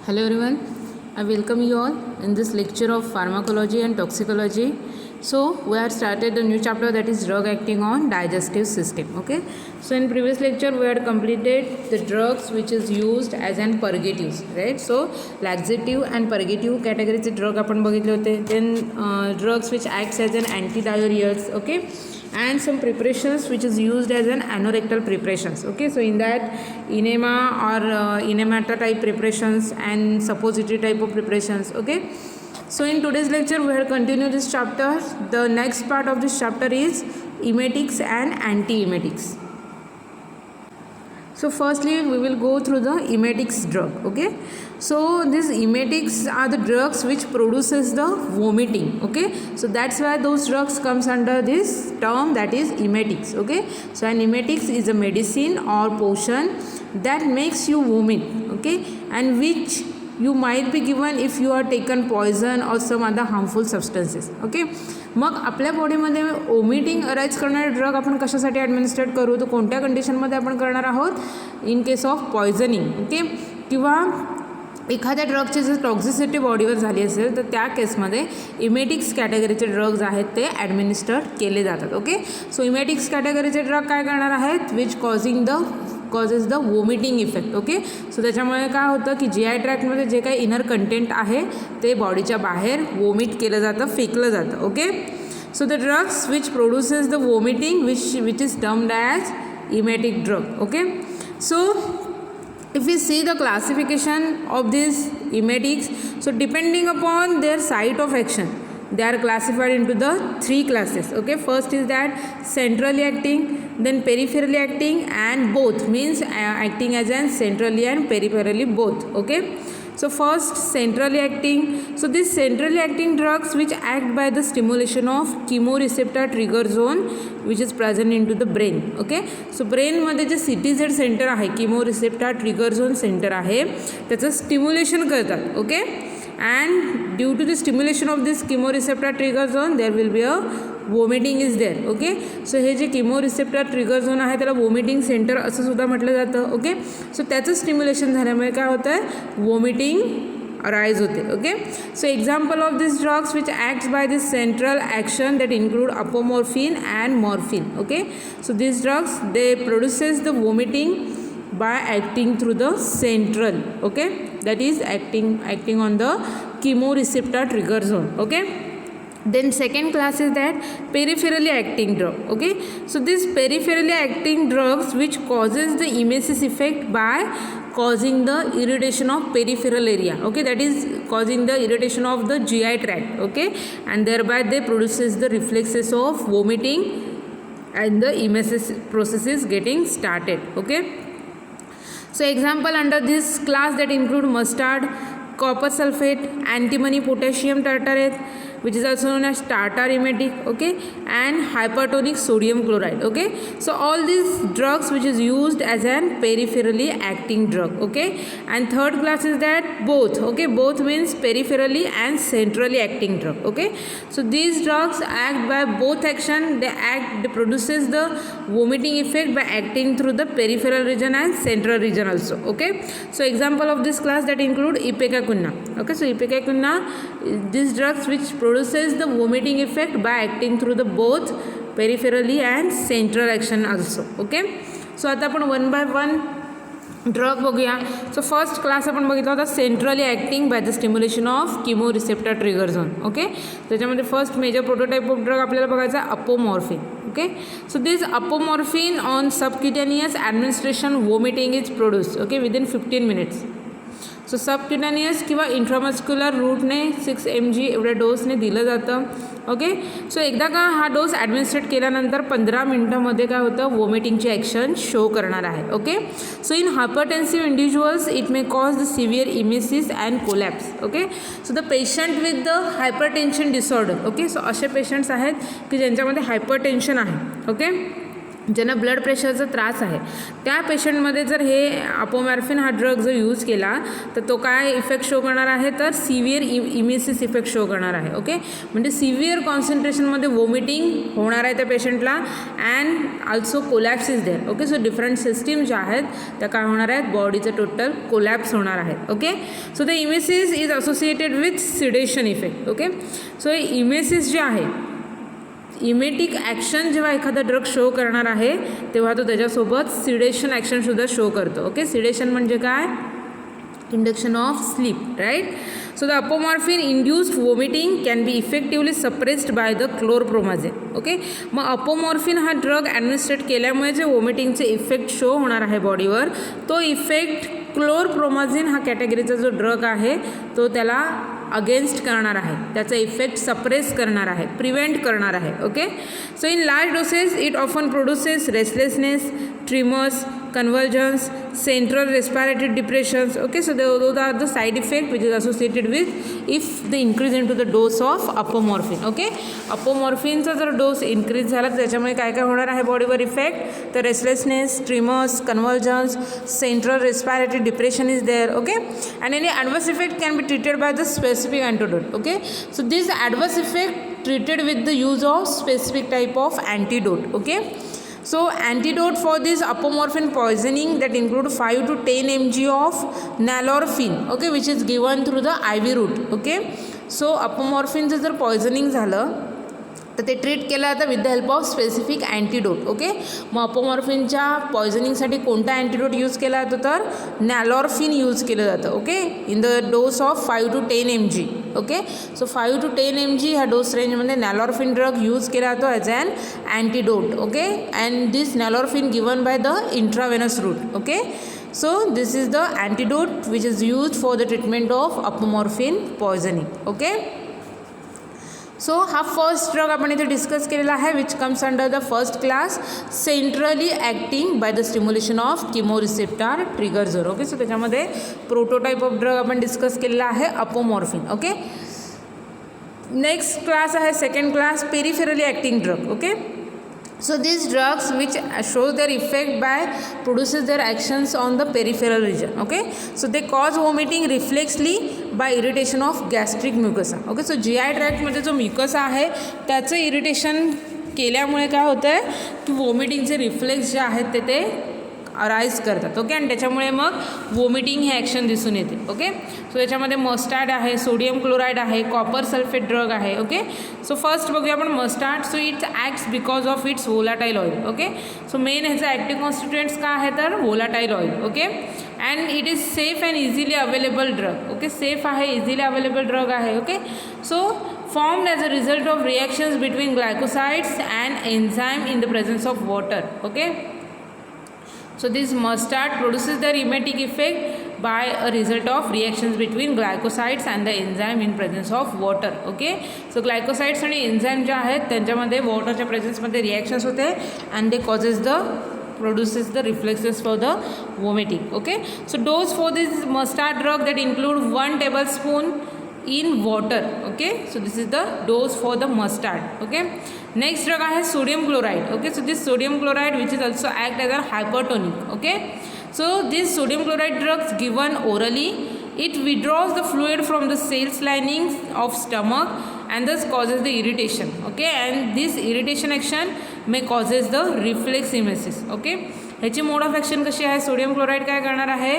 Hello everyone, I welcome you all in this lecture of pharmacology and toxicology. So we have started a new chapter, that is drug acting on digestive system. Okay, so in previous lecture we had completed the drugs which is used as an purgatives, right? So laxative and purgative categories drug आपण बघितले होते. Then drugs which acts as an antidiarrheals, okay, and some preparations which is used as an anorectal preparations. Okay, so in that enema or enemata type preparations and suppository type of preparations. Okay, so in today's lecture we will continue this chapter. The next part of this chapter is emetics and antiemetics. So firstly we will go through the emetics drug. Okay, so these emetics are the drugs which produces the vomiting. Okay, so that's why those drugs comes under this term, that is emetics. Okay, so an emetics is a medicine or potion that makes you vomit. Okay, and which you might be given if you are taken poison or some other harmful substances. Okay, मग आपल्या बॉडीमध्ये vomiting arise करणारे drug आपण कशासाठी ॲडमिनिस्ट्रेट करू, तर कोणत्या कंडिशनमध्ये आपण करणार आहोत, in case of poisoning. Okay, किंवा एखाद्या ड्रगची जर टॉक्झिसिटी बॉडीवर झाली असेल तर त्या केसमध्ये इमेटिक्स कॅटेगरीचे ड्रग्ज आहेत ते ॲडमिनिस्टर केले जातात. ओके, सो इमेटिक्स कॅटेगरीचे ड्रग काय करणार आहेत, which causes the vomiting effect. Okay, so त्याच्यामुळे काय होतं की जी आय ट्रॅक्टमध्ये जे काही इनर कंटेंट आहे ते बॉडीच्या बाहेर वॉमिट केलं जातं, फेकलं जातं. Okay, so the drugs which produces the vomiting which is termed as emetic drug. Okay, so if we see the classification of these emetics, so depending upon their site of action they are classified into the three classes. Okay, first is that centrally acting, then peripherally acting, and both means acting as an centrally and peripherally both. Okay, so first centrally acting. So these centrally acting drugs which act by the stimulation of chemoreceptor trigger zone which is present into the brain. Okay, so brain मध्ये जे CTZ centre आहे, chemoreceptor trigger zone centre आहे, त्याचं stimulation करतात. Okay, and due to the stimulation of this chemoreceptor trigger zone there will be a vomiting is there. Okay, so हे जे chemoreceptor trigger zone आहे त्याला vomiting center असं सुद्धा म्हटलं जातं. ओके, सो त्याचं स्टिम्युलेशन झाल्यामुळे काय होतं आहे, vomiting arise होते. Okay, so example of this drugs which acts by this central action that include apomorphine and morphine. Okay, so this drugs they produces the vomiting by acting through the central. Okay, that is acting on the chemoreceptor trigger zone. Okay, then second class is that peripherally acting drug. Okay, so this peripherally acting drugs which causes the emesis effect by causing the irritation of peripheral area. Okay, that is causing the irritation of the GI tract. Okay, and thereby they produces the reflexes of vomiting and the emesis process is getting started. Okay, so example under this class that include mustard, copper sulfate, antimony potassium tartarate which is also known as tartar emetic. Okay, and hypertonic sodium chloride. Okay, so all these drugs which is used as an peripherally acting drug. Okay, and third class is that both. Okay, both means peripherally and centrally acting drug. Okay, so these drugs act by both action, they produces the vomiting effect by acting through the peripheral region and central region also. Okay, so example of this class that include ipecacuanha. Okay, so ipecacuanha, these drugs which produces the vomiting effect by acting through the both peripherally and central action also. Okay, so आता आपण one by one drug बघूया. So first class आपण बघितला होता centrally acting by the stimulation of chemoreceptor trigger zone. Okay, त्याच्यामध्ये first major prototype of drug आपल्याला बघायचा apomorphine. Okay, so this apomorphine on subcutaneous administration vomiting is produce. Okay, within 15 minutes. So subcutaneous किंवा intramuscular रूटने 6 mg एवढ्या डोसने दिलं जातं. Okay, so एकदा का हा डोस ॲडमिनिस्ट्रेट केल्यानंतर 15 मिनटामध्ये काय होतं, वॉमिटिंगची ॲक्शन शो करणार आहे. Okay, so in hypertensive individuals it may cause the severe emesis and collapse. Okay, so the patient with the hypertension disorder. Okay, so असे पेशंट्स आहेत की ज्यांच्यामध्ये हायपरटेन्शन आहे. ओके, ज्यांना ब्लड प्रेशरचा त्रास आहे त्या पेशंटमध्ये जर हे अपोमॉर्फिन हा ड्रग जर यूज केला तर तो काय इफेक्ट शो करणार आहे, तर सिव्हिअर इमेसिस इफेक्ट शो करणार आहे. ओके, म्हणजे सिव्हिअर कॉन्सन्ट्रेशनमध्ये वॉमिटिंग होणार आहे त्या पेशंटला and also collapse is there. Okay, so different system ज्या आहेत त्या काय होणार आहेत, बॉडीचं टोटल कोलॅप्स होणार आहेत. Okay, so the emesis is associated with sedation effect. Okay, so हे इमेसिस जे आहे, इमेटिक ॲक्शन जेव्हा एखादा ड्रग शो करणार आहे तेव्हा तो त्याच्यासोबत सिडेशन ॲक्शनसुद्धा शो करतो. ओके, सिडेशन म्हणजे काय, induction of sleep, right. So the apomorphine induced vomiting can be effectively suppressed by the chlorpromazine. Okay, मग अपोमॉर्फिन हा ड्रग ॲडमिनिस्ट्रेट केल्यामुळे जे वॉमिटिंगचे इफेक्ट शो होणार आहे बॉडीवर तो इफेक्ट क्लोरप्रोमाझिन हा कॅटेगरीचा जो ड्रग आहे तो त्याला अगेन्स्ट करणार आहे, त्याचा इफेक्ट सप्रेस करणार आहे, प्रिव्हेंट करणार आहे. Okay, so in large doses it often produces restlessness, trimmers, convulsions, central respiratory depressions. Okay, so those are the side effect which is associated with if they increase into the dose of apomorphine. Okay, apomorphineचा जर dose increase झाला तर त्याच्यामुळे काय काय होणार आहे बॉडीवर effect, तर restlessness, tremors, convulsions, central respiratory depression is there. Okay, and any adverse effect can be treated by the specific antidote. Okay, so this adverse effect treated with the use of specific type of antidote. Okay, so antidote for this apomorphine poisoning that include 5 to 10 mg of nalorphine. Okay, which is given through the IV route. Okay, so apomorphine जर poisoning झालं तर ते treat केलं जातं with the help of specific antidote. Okay, मग अपोमॉर्फिनच्या पॉयझनिंगसाठी कोणता antidote use केला जातो, तर नॅलॉर्फिन यूज केलं जातं. Okay, in the dose of 5 to 10 mg. Okay, so 5 to 10 mg ह्या डोस रेंजमध्ये नॅलॉर्फिन ड्रग यूज केला जातो as an antidote. Okay, and this nalorphine given by the intravenous route. Okay, so this is the antidote which is used for the treatment of apomorphine poisoning. Okay, so हा first drug आपण इथे discuss केलेला आहे which comes under the first class, centrally acting by the stimulation of chemoreceptor trigger zone. Okay, so त्याच्यामध्ये prototype of drug आपण discuss केलेला आहे apomorphine. Okay, next class आहे second class, peripherally acting drug. Okay, so these drugs which show their effect by produces their actions on the peripheral region. Okay, so they cause vomiting reflexly by irritation of gastric mucosa. Okay, so GI tract मध्ये जो म्युकसा आहे त्याचं irritation केल्यामुळे काय होतं आहे की वॉमिटिंगचे reflex जे आहेत ते अराईज करतात. ओके, आणि त्याच्यामुळे मग वॉमिटिंग हे ॲक्शन दिसून येते. ओके, सो याच्यामध्ये मस्टार्ड आहे, सोडियम क्लोराईड आहे, कॉपर सल्फेट ड्रग आहे. ओके, सो फर्स्ट बघूया आपण mustard. So it's acts because of its volatile oil. Okay, so main ह्याचं ॲक्टिव्ह कॉन्स्टिट्युएंट्स काय आहे तर volatile oil. Okay, and it is safe and easily available drug. Okay, safe आहे, easily available drug आहे. Okay, so formed as a result of reactions between glycosides and enzyme in the presence of water. Okay, so this mustard produces the emetic effect by a result of reactions between glycosides and the enzyme in presence of water. Okay, so glycosides आणि enzyme जे आहेत त्यांच्यामध्ये वॉटरच्या प्रेझेन्समध्ये reactions होते and they produces the reflexes for the vomiting. Okay, so dose for this mustard drug that include 1 tablespoon in water. Okay, so this is the dose for the mustard. Okay, next drug आहे sodium chloride. Okay, so this sodium chloride which is also act as a hypertonic. Okay, so this sodium chloride drugs given orally, it withdraws the fluid from the cells lining of stomach and thus causes the irritation. Okay, and this irritation action may causes the reflex emesis. Okay, ह्याची मोड of action कशी आहे, sodium chloride काय करणार आहे,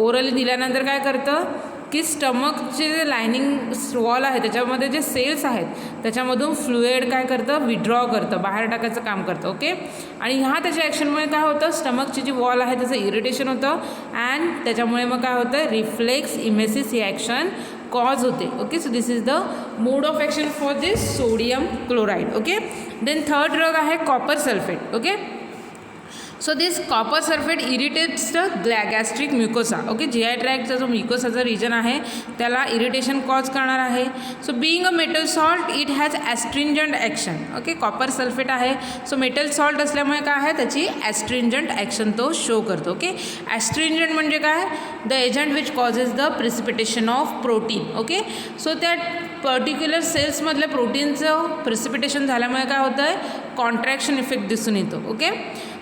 orally दिल्यानंतर काय करतं की स्टमकचे जे लायनिंग वॉल आहे त्याच्यामध्ये जे सेल्स आहेत त्याच्यामधून फ्लुइड काय करतं, विड्रॉ करतं, बाहेर टाकायचं काम करतं. ओके, आणि ह्या त्याच्या ॲक्शनमुळे काय होतं, स्टमकची जी वॉल आहे त्याचं इरिटेशन होतं अँड त्याच्यामुळे मग काय होतं, रिफ्लेक्स इमेसिस ही ॲक्शन कॉज होते. Okay, so this is the mode of action for this sodium chloride. Okay, then third drug आहे copper sulphate. Okay, so this copper sulphate irritates the gastric mucosa. Okay, GI ट्रॅकचा जो म्युकोसाचा region आहे त्याला irritation cause करणार आहे. So being a metal salt it has astringent action. Okay, copper sulphate आहे, so metal salt असल्यामुळे काय आहे त्याची ॲस्ट्रिंजंट ॲक्शन तो शो करतो. ओके, ॲस्ट्रिंजंट म्हणजे काय, the agent which causes the precipitation of protein. Okay, so त्या पर्टिक्युलर सेल्समधल्या प्रोटीनचं प्रिसिपिटेशन झाल्यामुळे काय होतं आहे, कॉन्ट्रॅक्शन इफेक्ट दिसून येतो. Okay,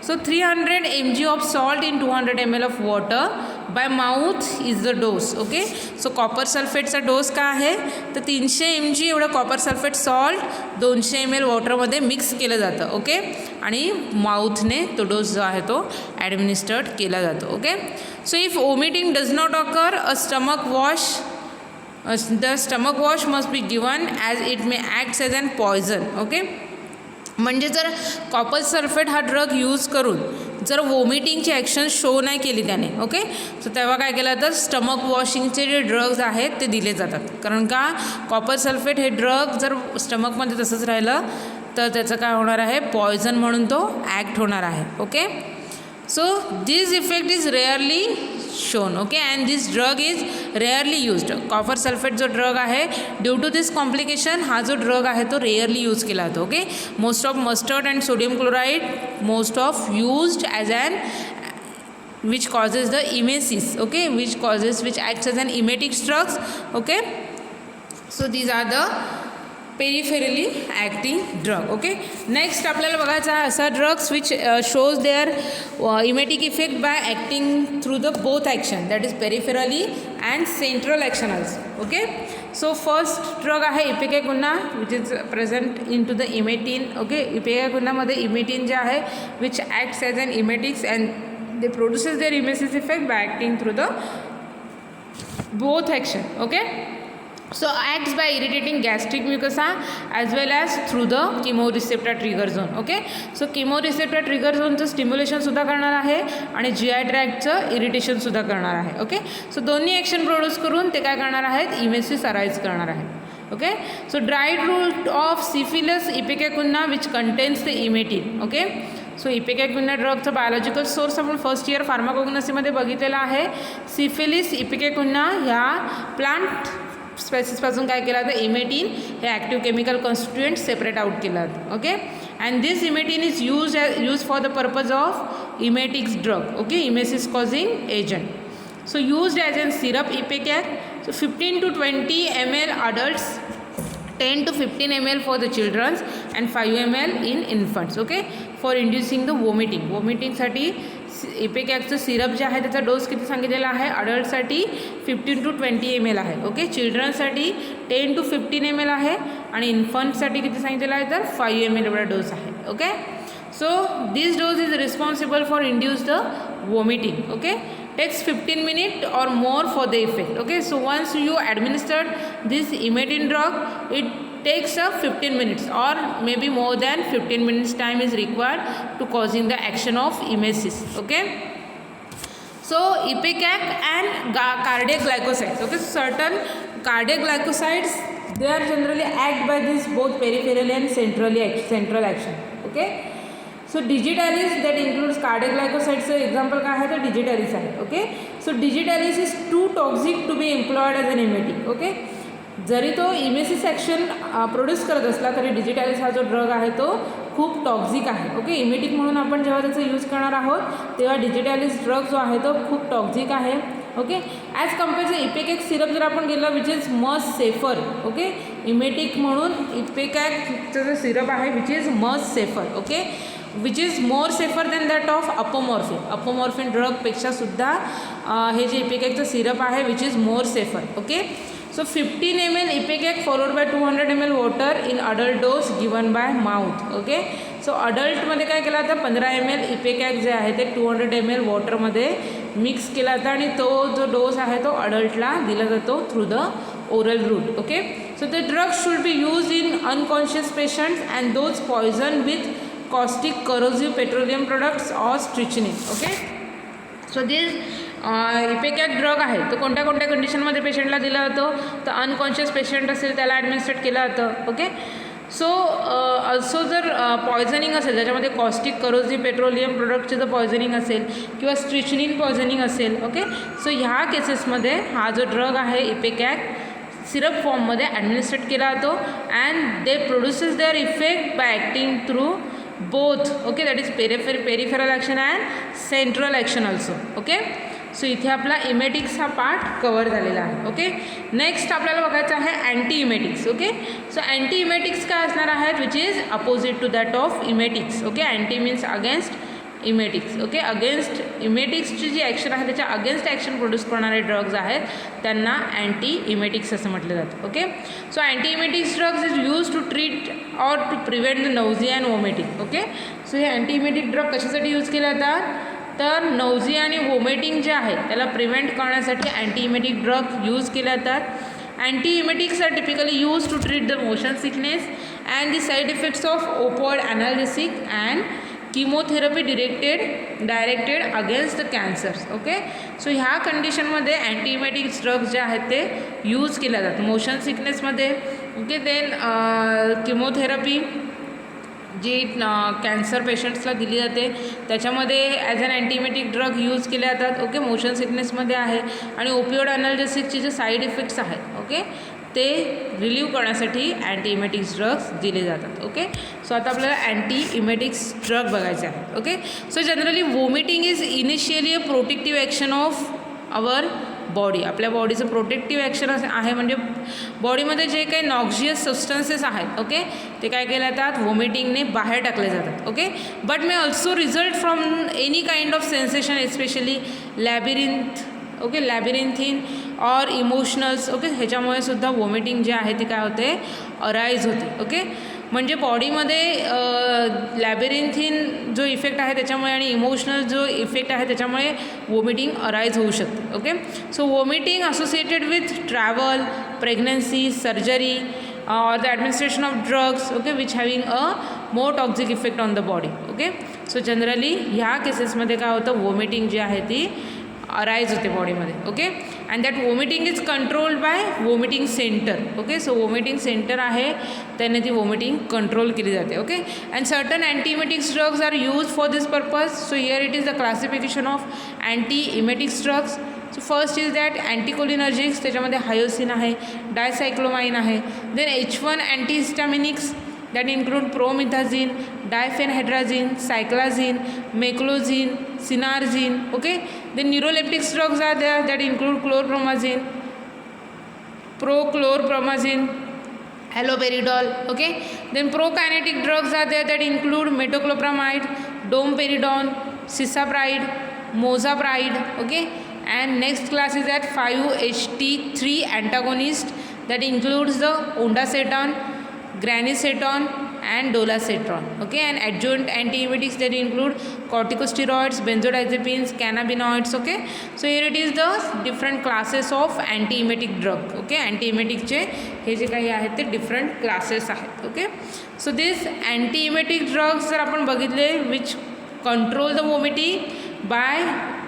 so 300 mg of salt in 200 ml of water by mouth is the dose. Okay, so copper सल्फेटचा डोस काय आहे तर 300 mg एवढं कॉपर सल्फेट सॉल्ट 200 ml वॉटरमध्ये मिक्स केलं जातं. ओके, आणि माउथने तो डोस जो आहे तो ॲडमिनिस्टर्ड केला जातो. Okay, so if vomiting does not occur a stomach wash the stomach wash must be given as it may acts as an poison. Okay, म्हणजे जर कॉपर सल्फेट हा ड्रग यूज करून जर वॉमिटिंगची ॲक्शन शो नाही केली त्याने, ओके, सो तेव्हा काय केलं तर स्टमक वॉशिंगचे जे ड्रग्ज आहेत ते दिले जातात. कारण का कॉपर सल्फेट हे ड्रग जर स्टमकमध्ये तसंच राहिलं तर त्याचं काय होणार आहे, पॉयझन म्हणून तो ॲक्ट होणार आहे. Okay, so this effect is rarely shown. Okay, and this drug is rarely used. Copper sulphate जो ड्रग आहे ड्यू टू दिस कॉम्प्लिकेशन हा जो ड्रग आहे तो रेअरली यूज केला जातो. Okay, most of mustard and sodium chloride most of used as an which causes the emesis. Okay, which acts as an emetic drugs. Okay, so these are the peripherally acting drug. Okay, next आपल्याला बघायचा आहे असा drugs which shows their emetic effect by acting through the both action, that is peripherally and central action also. Okay, so first drug आहे ipecacuanha which is present in to the emetine. Okay, इपेकेकुन्नामध्ये emetine जे आहे which acts as an emetics and they produces their emesis effect by acting through the both action. Okay, so acts by irritating gastric mucosa as well as through the chemoreceptor trigger zone. Okay, so chemoreceptor trigger zone चं stimulation सुद्धा करणार आहे आणि GI ट्रॅकचं irritation सुद्धा करणार आहे. Okay, so दोन्ही action produce करून ते काय करणार आहेत, इमेसिस अराईज करणार आहे. Okay, so dried root of cephaelis ipecacuanha which contains the emetine. Okay, so ipecacuanha ड्रगचं बायोलॉजिकल सोर्स आपण फर्स्ट इयर फार्माकोग्नसीमध्ये बघितलेला आहे. सिफिलिस इपेकेकुन्ना ह्या प्लांट स्पेसिसपासून काय केलं जातं, इमेटिन हे active chemical constituent separate out केलं जातं. Okay, and this emetine is use for the purpose of emetics drug. Okay, emesis causing agent. So used as an syrup ipecac. So 15 to 20 ml adults, 10 to 15 ml for the children and 5 ml in infants. Okay, for inducing the vomiting. वॉमिटिंगसाठी इपेकॅकचं syrup जे आहे त्याचा dose किती सांगितलेला आहे, अडल्टसाठी 15 to 20 ml आहे. ओके, चिल्ड्रनसाठी 10 to 15 ml आहे आणि इन्फंटसाठी किती सांगितलेलं आहे तर 5 ml एवढा डोस आहे. Okay, so this dose is responsible for induce the vomiting. Okay, takes 15 minutes or more for the effect. Okay, so once you administered this imetin drug, it takes 15 minutes or maybe more than 15 minutes time is required to causing the action of emesis. Okay, so ipecac and cardiac glycosides. Okay, certain cardiac glycosides they are generally act by this both peripheral and central action. Okay, so digitalis that includes cardiac ग्लायकोसाइडचं example काय आहे तर digitalis आहे. Okay, so digitalis is too toxic to be employed as an emetic. Okay, जरी तो emesis action produce करत असला तरी डिजिटॅलिस हा जो ड्रग आहे तो खूप टॉक्झिक आहे. ओके, इमेटिक म्हणून आपण जेव्हा त्याचा यूज करणार आहोत तेव्हा डिजिटॅलिस ड्रग जो आहे तो खूप टॉक्झिक आहे. Okay, as compare to ipecac syrup जर आपण गेलं which is must safer. Okay, emetic म्हणून इपेकॅकचं जे सिरप आहे which is must safer. Okay, which is more safer than that of apomorphine. अपोमॉर्फिन ड्रगपेक्षा सुद्धा हे जे इपेकॅकचं सिरप आहे which is more safer. Okay, so 15 ml ipecac followed by 200 ml water in adult dose given by mouth. Okay, so अडल्टमध्ये काय केलं जातं 15 ml इपेकॅक जे आहे ते 200 ml वॉटरमध्ये मिक्स केला जातं आणि तो जो डोस आहे तो अडल्टला दिला जातो through the oral route. Okay, so the drug should be use in unconscious patients and those poison with caustic corrosive petroleum products or strychnine. ओके, सो दिस इपेकॅक ड्रग आहे तो कोणत्या कंडिशनमध्ये पेशंटला दिला जातो तर अनकॉन्शियस पेशंट असेल त्याला ॲडमिनिस्ट्रेट केलं जातं. ओके, सो ऑल्सो जर पॉयझनिंग असेल, ज्याच्यामध्ये कॉस्टिक करोसिव्ह पेट्रोलियम प्रोडक्टचे जर पॉयझनिंग असेल किंवा स्ट्रिचनिन पॉयझनिंग असेल, ओके, सो ह्या केसेसमध्ये हा जो ड्रग आहे इपेकॅक सिरप फॉर्ममध्ये ॲडमिनिस्ट्रेट केला जातो and they produces their effect by acting through both, okay, that is peripheral action and central action also, okay. So इथे आपला इमेटिक्स हा पार्ट कवर झालेला आहे, ओके. नेक्स्ट आपल्याला बघायचं आहे anti emetics, okay. So anti emetics काय असणार आहेत, which is opposite to that of emetics, okay. Anti means against emetics, okay. Against इमेटिक्सची जी ॲक्शन आहे त्याच्या अगेन्स्ट ॲक्शन प्रोड्यूस करणारे ड्रग्ज आहेत त्यांना अँटी इमेटिक्स असं म्हटलं जातं, okay. So anti emetics drugs is use to treat or to prevent the nausea and vomiting, okay. So हे अँटी इमेटिक ड्रग कशासाठी यूज केले जातात, तर नौजिया आणि वॉमिटिंग जे आहे त्याला प्रिव्हेंट करण्यासाठी अँटी इमेटिक ड्रग यूज केले जातात. Anti emetics are typically use to treat the motion sickness and the side effects of opioid analgesic and chemotherapy directed against the cancers, okay. So ह्या कंडिशनमध्ये anti emetics drugs जे आहेत ते use केल्या जातात motion सिकनेसमध्ये, okay. Then chemotherapy जी cancer पेशंट्सला दिली जाते त्याच्यामध्ये ॲज अन अँटीमेटिक ड्रग यूज केले जातात, ओके. मोशन सिकनेसमध्ये आहे आणि ओपिओड ॲनाल्जेसिकचे जे साईड इफेक्ट्स आहेत, ओके, ते रिलीव्ह करण्यासाठी अँटी इमेटिक्स ड्रग्स दिले जातात, ओके. सो आता आपल्याला अँटी इमेटिक्स ड्रग बघायचे आहेत, okay. So generally vomiting is initially a protective action of our body. आपल्या बॉडीचं प्रोटेक्टिव्ह ॲक्शन आहे, म्हणजे बॉडीमध्ये जे काही नॉक्झियस सबस्टन्सेस आहेत, ओके, ते काय केले जातात वॉमिटिंगने बाहेर टाकले जातात, okay. But may also result from any kind of sensation, especially labyrinth, okay, labyrinthine और इमोशनल्स, ओके. ह्याच्यामुळे सुद्धा वॉमिटिंग जे आहे ते काय होते अराईज होते, ओके. म्हणजे बॉडीमध्ये लॅबिरिंथिन जो इफेक्ट आहे त्याच्यामुळे आणि इमोशनल जो इफेक्ट आहे त्याच्यामुळे वॉमिटिंग अराईज होऊ शकते, okay. So vomiting associated with travel, pregnancy, surgery or the administration of drugs, okay, which having a more toxic effect on the body, okay. So generally ह्या केसेसमध्ये काय होतं वॉमिटिंग जी आहे ती अराईज होते बॉडीमध्ये, okay. And that vomiting is controlled by vomiting centre, okay. So vomiting centre आहे त्याने ती वॉमिटिंग कंट्रोल केली जाते, okay. And certain anti emetics drugs are use for this purpose. So here it is the classification of anti emetics drugs. So first is that anticholinergics, त्याच्यामध्ये hyoscine आहे, dicyclomine आहे. Then H1 antihistaminics that include promethazine, diphenhydrazine, cyclazine, meclizine, sinargine, okay. Then neuroleptic drugs are there that include chlorpromazine, prochlorpromazine, haloperidol, okay. Then prokinetic drugs are there that include metoclopramide, domperidone, cisapride, mozapride, okay. And next class is that 5-HT3 antagonist that includes the ondansetron, granisetron and dolasetron, okay. And adjunct antiemetics that include corticosteroids, benzodiazepines, cannabinoids, okay. So here it is the different classes of antiemetic drug, okay. Antiemetic चे हे जे काही आहेत ते different classes आहेत, okay. So this antiemetic drugs जर आपण बघितले which control the vomiting by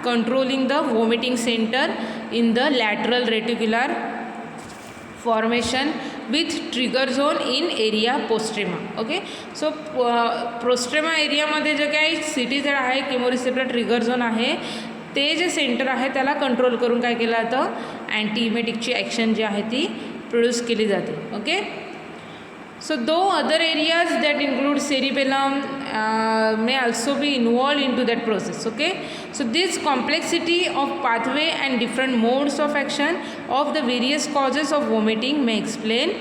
controlling the vomiting center in the lateral reticular formation with trigger zone in area postrema, okay. So पोस्ट्रेमा एरियामध्ये जे काही सिटी झेड आहे किमोरिसेप्टर trigger zone आहे ते जे सेंटर आहे त्याला कंट्रोल करून काय केलं जातं अँटीइमेटिकची ॲक्शन जी आहे ती प्रोड्यूस केली जाते, okay. So though other areas that include cerebellum may also be involved into that process, okay. So this complexity of pathway and different modes of action of the various causes of vomiting may explain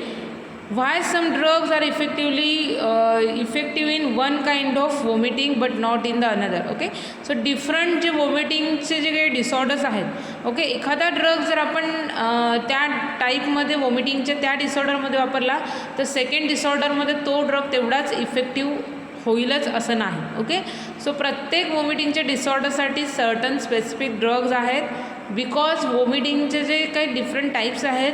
why some drugs are effective in one kind of vomiting but not in the another, okay. So different जे वॉमिटिंगचे जे काही disorders आहेत, okay. एखादा drug जर आपण त्या टाईपमध्ये वॉमिटिंगच्या त्या डिसऑर्डरमध्ये वापरला तर सेकंड डिसऑर्डरमध्ये तो ड्रग तेवढाच इफेक्टिव्ह होईलच असं नाही, ओके. सो प्रत्येक वॉमिटिंगच्या डिसऑर्डरसाठी सर्टन स्पेसिफिक ड्रग्ज आहेत बिकॉज वॉमिटिंगचे जे काही डिफरंट टाईप्स आहेत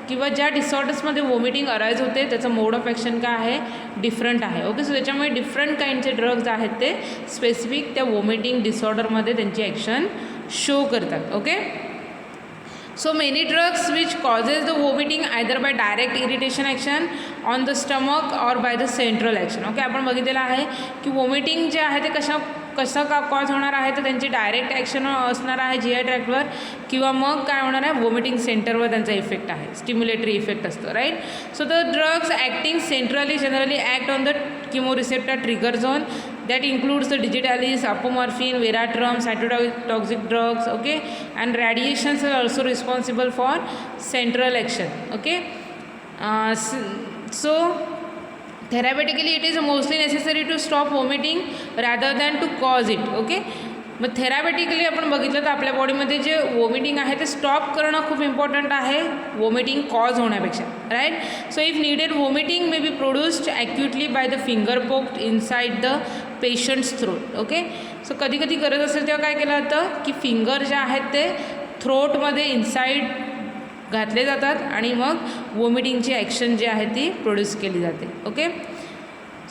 किंवा ज्या डिसऑर्डर्समध्ये वॉमिटिंग अराईज होते त्याचं मोड ऑफ ॲक्शन काय आहे डिफरंट आहे, ओके. सो त्याच्यामुळे डिफरंट काइंडचे ड्रग्ज आहेत ते स्पेसिफिक त्या वॉमिटिंग डिसऑर्डरमध्ये त्यांची ॲक्शन शो करतात, okay. So many drugs which causes the vomiting either by direct irritation action on the stomach or by the central action. Okay, आपण बघितलेलं आहे की वॉमिटिंग जे आहे ते कसं कॉज होणार आहे, तर त्यांची डायरेक्ट ॲक्शन असणार आहे GI ट्रॅक्टवर, किंवा मग काय होणार आहे, वॉमिटिंग सेंटरवर त्यांचा इफेक्ट आहे, स्टिम्युलेटरी इफेक्ट असतो, right. So the drugs acting centrally generally act on the chemoreceptor trigger zone that includes the digitalis, apomorphine, veratrum, cytotoxic drugs, okay, and radiations are also responsible for central action. Okay, so therapeutically it is mostly necessary to stop vomiting rather than to cause it. Okay, मग therapeutically आपण बघितलं तर आपल्या बॉडीमध्ये जे vomiting आहे ते stop करणं खूप इम्पॉर्टंट आहे वॉमिटिंग कॉज होण्यापेक्षा, right. So if needed vomiting may be produced acutely by the finger poked inside the patients throat. Okay, so कधी कधी गरज असेल तेव्हा काय केलं जातं की फिंगर जे आहेत ते थ्रोटमध्ये इनसाइड घातले जातात आणि मग वॉमिटिंगची ॲक्शन जी आहे ती प्रोड्यूस केली जाते. Okay,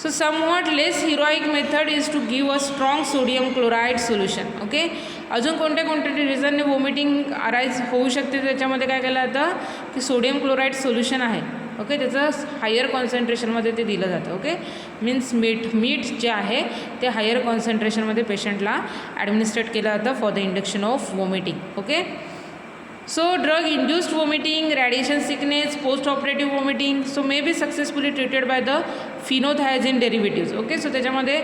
so somewhat less heroic method is to give a strong sodium chloride solution. Okay, अजून कोणत्या रिझनने वॉमिटिंग अराईज होऊ शकते त्याच्यामध्ये काय केलं जातं की सोडियम क्लोराईड सोल्युशन आहे. ओके, त्याचं हायर कॉन्सन्ट्रेशनमध्ये ते दिलं जातं. ओके, मीन्स मीठ जे आहे ते हायर कॉन्सन्ट्रेशनमध्ये पेशंटला ॲडमिनिस्ट्रेट केलं जातं for the induction of vomiting. Okay, so drug induced vomiting, radiation sickness, post operative vomiting so may be successfully treated by the phenothiazine derivatives. Okay, so त्याच्यामध्ये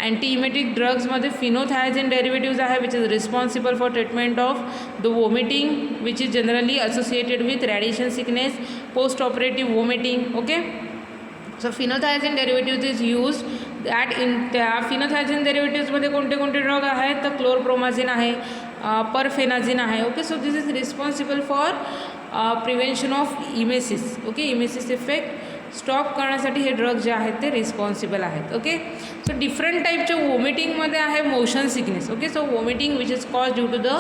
अँटी इमेटिक ड्रग्समध्ये phenothiazine derivatives आहे which is responsible for treatment of the vomiting which is generally associated with radiation sickness, post operative vomiting. Okay, so phenothiazine derivatives is use that in त्या phenothiazine डेरिव्हेटिव्जमध्ये कोणते कोणते drug आहेत तर क्लोरप्रोमाझिन आहे, perphenazine आहे. Okay, so this is responsible for prevention of emesis. Okay, emesis effect stop करण्यासाठी हे drug जे आहेत ते रिस्पॉन्सिबल आहेत. ओके, सो डिफरंट टाईपच्या वॉमिटिंगमध्ये आहे motion sickness. Okay, so vomiting which is cause due to the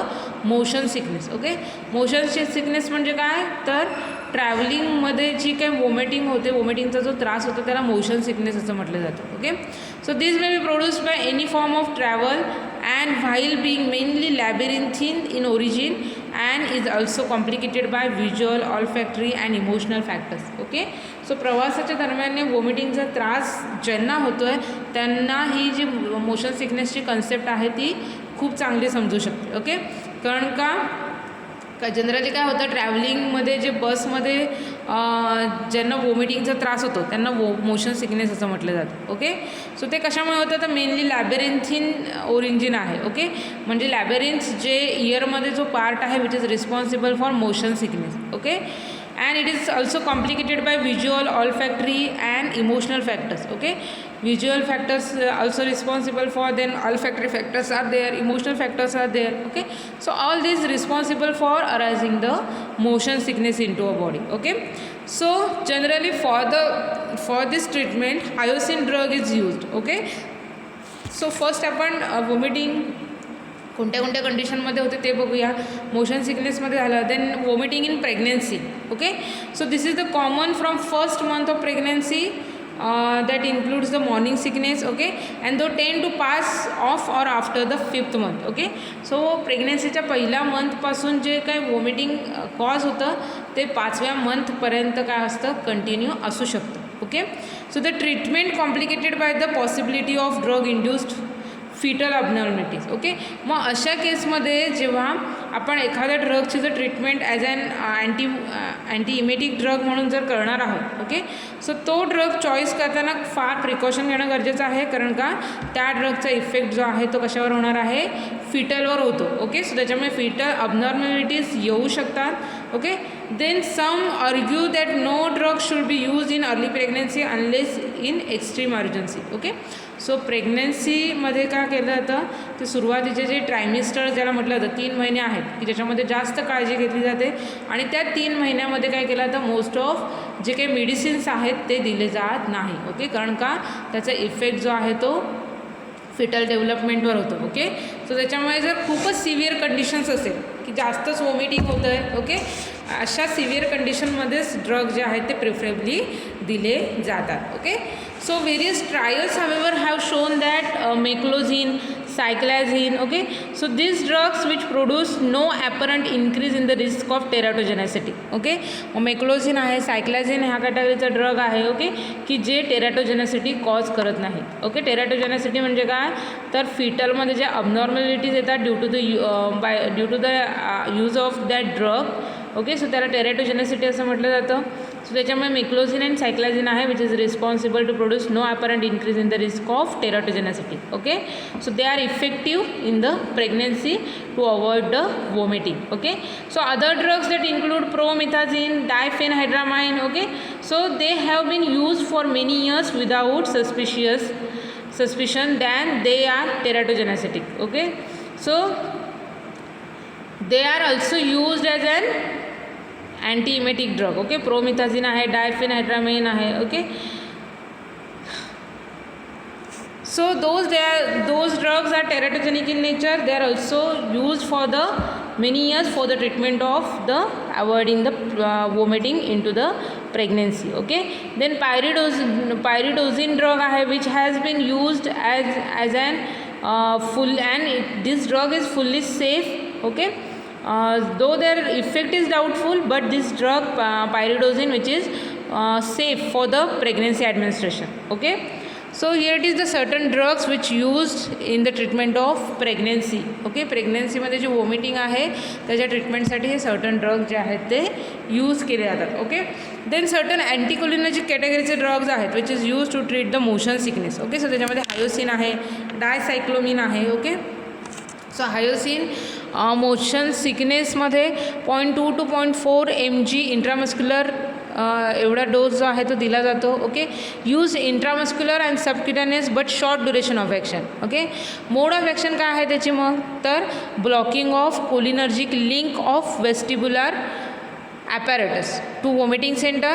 motion sickness. Okay, motion sickness म्हणजे काय तर ट्रॅव्हलिंगमध्ये जी काही वॉमिटिंग होते, वॉमिटिंगचा जो त्रास होतो त्याला मोशन सिकनेस असं म्हटलं जातं. Okay, so this may be produced by any form of travel and while being mainly labyrinthine in origin and is also complicated by visual, olfactory and emotional factors. Okay, so प्रवासाच्या दरम्यान वॉमिटिंगचा त्रास ज्यांना होतो आहे त्यांना ही जी मोशन सिकनेसची कन्सेप्ट आहे ती खूप चांगली समजू शकते. ओके, कारण का जनरली काय होतं ट्रॅव्हलिंगमध्ये जे बसमध्ये ज्यांना वॉमिटिंगचा त्रास होतो त्यांना मोशन सिकनेस असं म्हटलं जातं. ओके, सो ते कशामुळे होतं तर मेनली लॅबेरिन्थिन ओरिजिन आहे. ओके, म्हणजे लॅबेरिन्थ जे इयरमध्ये जो पार्ट आहे which is responsible for motion sickness. Okay, and it is also complicated by visual, olfactory and emotional factors. Okay, visual factors also responsible for, then olfactory factors are there, emotional factors are there. Okay, so all these responsible for arising the motion sickness into a body. Okay, so generally for this treatment hyoscine drug is used. Okay, so first आपण vomiting कोणत्या कोणत्या कंडिशनमध्ये होते ते बघूया. Motion सिकनेसमध्ये झालं, then vomiting in pregnancy. Okay, so this is the common from first month of pregnancy that includes the morning sickness. Okay, and though tend to pass off or after the 5th month. Okay, so प्रेग्नेन्सीच्या पहिल्या मंथपासून जे काही vomiting cause होतं ते 5व्या मंथपर्यंत काय असतं कंटिन्यू असू शकतं. Okay, so the treatment complicated by the possibility of drug induced foetal abnormalities. Okay, मग अशा केसमध्ये जेव्हा आपण एखाद्या ड्रगची जर treatment as an anti emetic drug म्हणून जर करणार आहोत. ओके, सो तो ड्रग चॉईस करताना फार प्रिकॉशन घेणं गरजेचं आहे, कारण का त्या ड्रगचा इफेक्ट जो आहे तो कशावर होणार आहे फिटलवर होतो. ओके, सो त्याच्यामुळे फिटल अबनॉर्मॅलिटीज येऊ शकतात. Okay, then some argue that no drug should be use in early pregnancy unless in extreme urgency. Okay, so प्रेग्नन्सीमध्ये काय केलं जातं ते सुरुवातीचे जे ट्रायमिस्टर ज्याला म्हटलं जातं 3 महिने आहेत की ज्याच्यामध्ये जास्त काळजी घेतली जाते आणि त्या 3 महिन्यामध्ये काय केलं जातं मोस्ट ऑफ जे काही मेडिसिन्स आहेत ते दिले जात नाही. ओके, कारण का त्याचा इफेक्ट जो आहे तो फिटल डेव्हलपमेंटवर होतो. ओके, सो त्याच्यामुळे जर खूपच सिव्हिअर कंडिशन्स असेल की जास्तच वॉमिटिंग होतं आहे. ओके, अशा सिव्हिअर कंडिशनमध्येच ड्रग जे आहेत ते प्रिफरेबली दिले जातात. Okay, so various trials however have shown that meclizine, cyclazine. Okay, so these drugs which produce no apparent increase in the risk of teratogenicity. Okay, meclizine आहे, cyclizine ह्या कॅटेगरीचा drug आहे. Okay, की जे टेराटोजेनिसिटी कॉज करत नाही. Okay, teratogenicity म्हणजे काय, तर फिटलमध्ये जे अबनॉर्मॅलिटीज येतात due to the use of that drug. Okay, so त्याला टेराटोजेनिसिटी असं म्हटलं जातं. सो त्याच्यामुळे मेक्लोझिन अँड सायक्लाझिन आहे which is responsible to produce no apparent increase in the risk of teratogenicity. Okay, so they are effective in the pregnancy to avoid the vomiting. Okay, so other drugs that include promethazine, diphenhydramine. Okay, so they have been use for many years without suspicion then they are teratogenic. Okay, so they are also used as an anti-emetic drug. Okay, promethazine आहे, diphenhydramine आहे. Okay, so those drugs are teratogenic in nature. They are also used for the many years for the treatment of the avoiding the vomiting into the pregnancy. Okay, then pyridosine drug आहे which has been used as an this drug is fully safe. Okay, though their effect is doubtful, but this drug pyridosine which is safe for the pregnancy administration. Okay, so here it is the certain drugs which used in the treatment of pregnancy. Okay, pregnancy मध्ये जे vomiting आहे त्याच्या ट्रीटमेंटसाठी हे certain drug जे आहेत ते use केले जातात. ओके, देन सर्टन अँटीकोलिनर्जिक कॅटेगरीचे ड्रग्ज आहेत which is use to treat the motion sickness. Okay, so त्याच्यामध्ये हायोसिन आहे, डायसायक्लोमिन आहे. ओके, सो हायोसिन मोशन सिकनेसमध्ये 0.2 to 0.4 mg इंट्रामस्क्युलर एवढा डोस जो आहे तो दिला जातो. Okay, use intramuscular and subcutaneous but short duration of action. Okay, mode of action काय आहे त्याची, मग तर blocking of cholinergic link of vestibular apparatus to vomiting center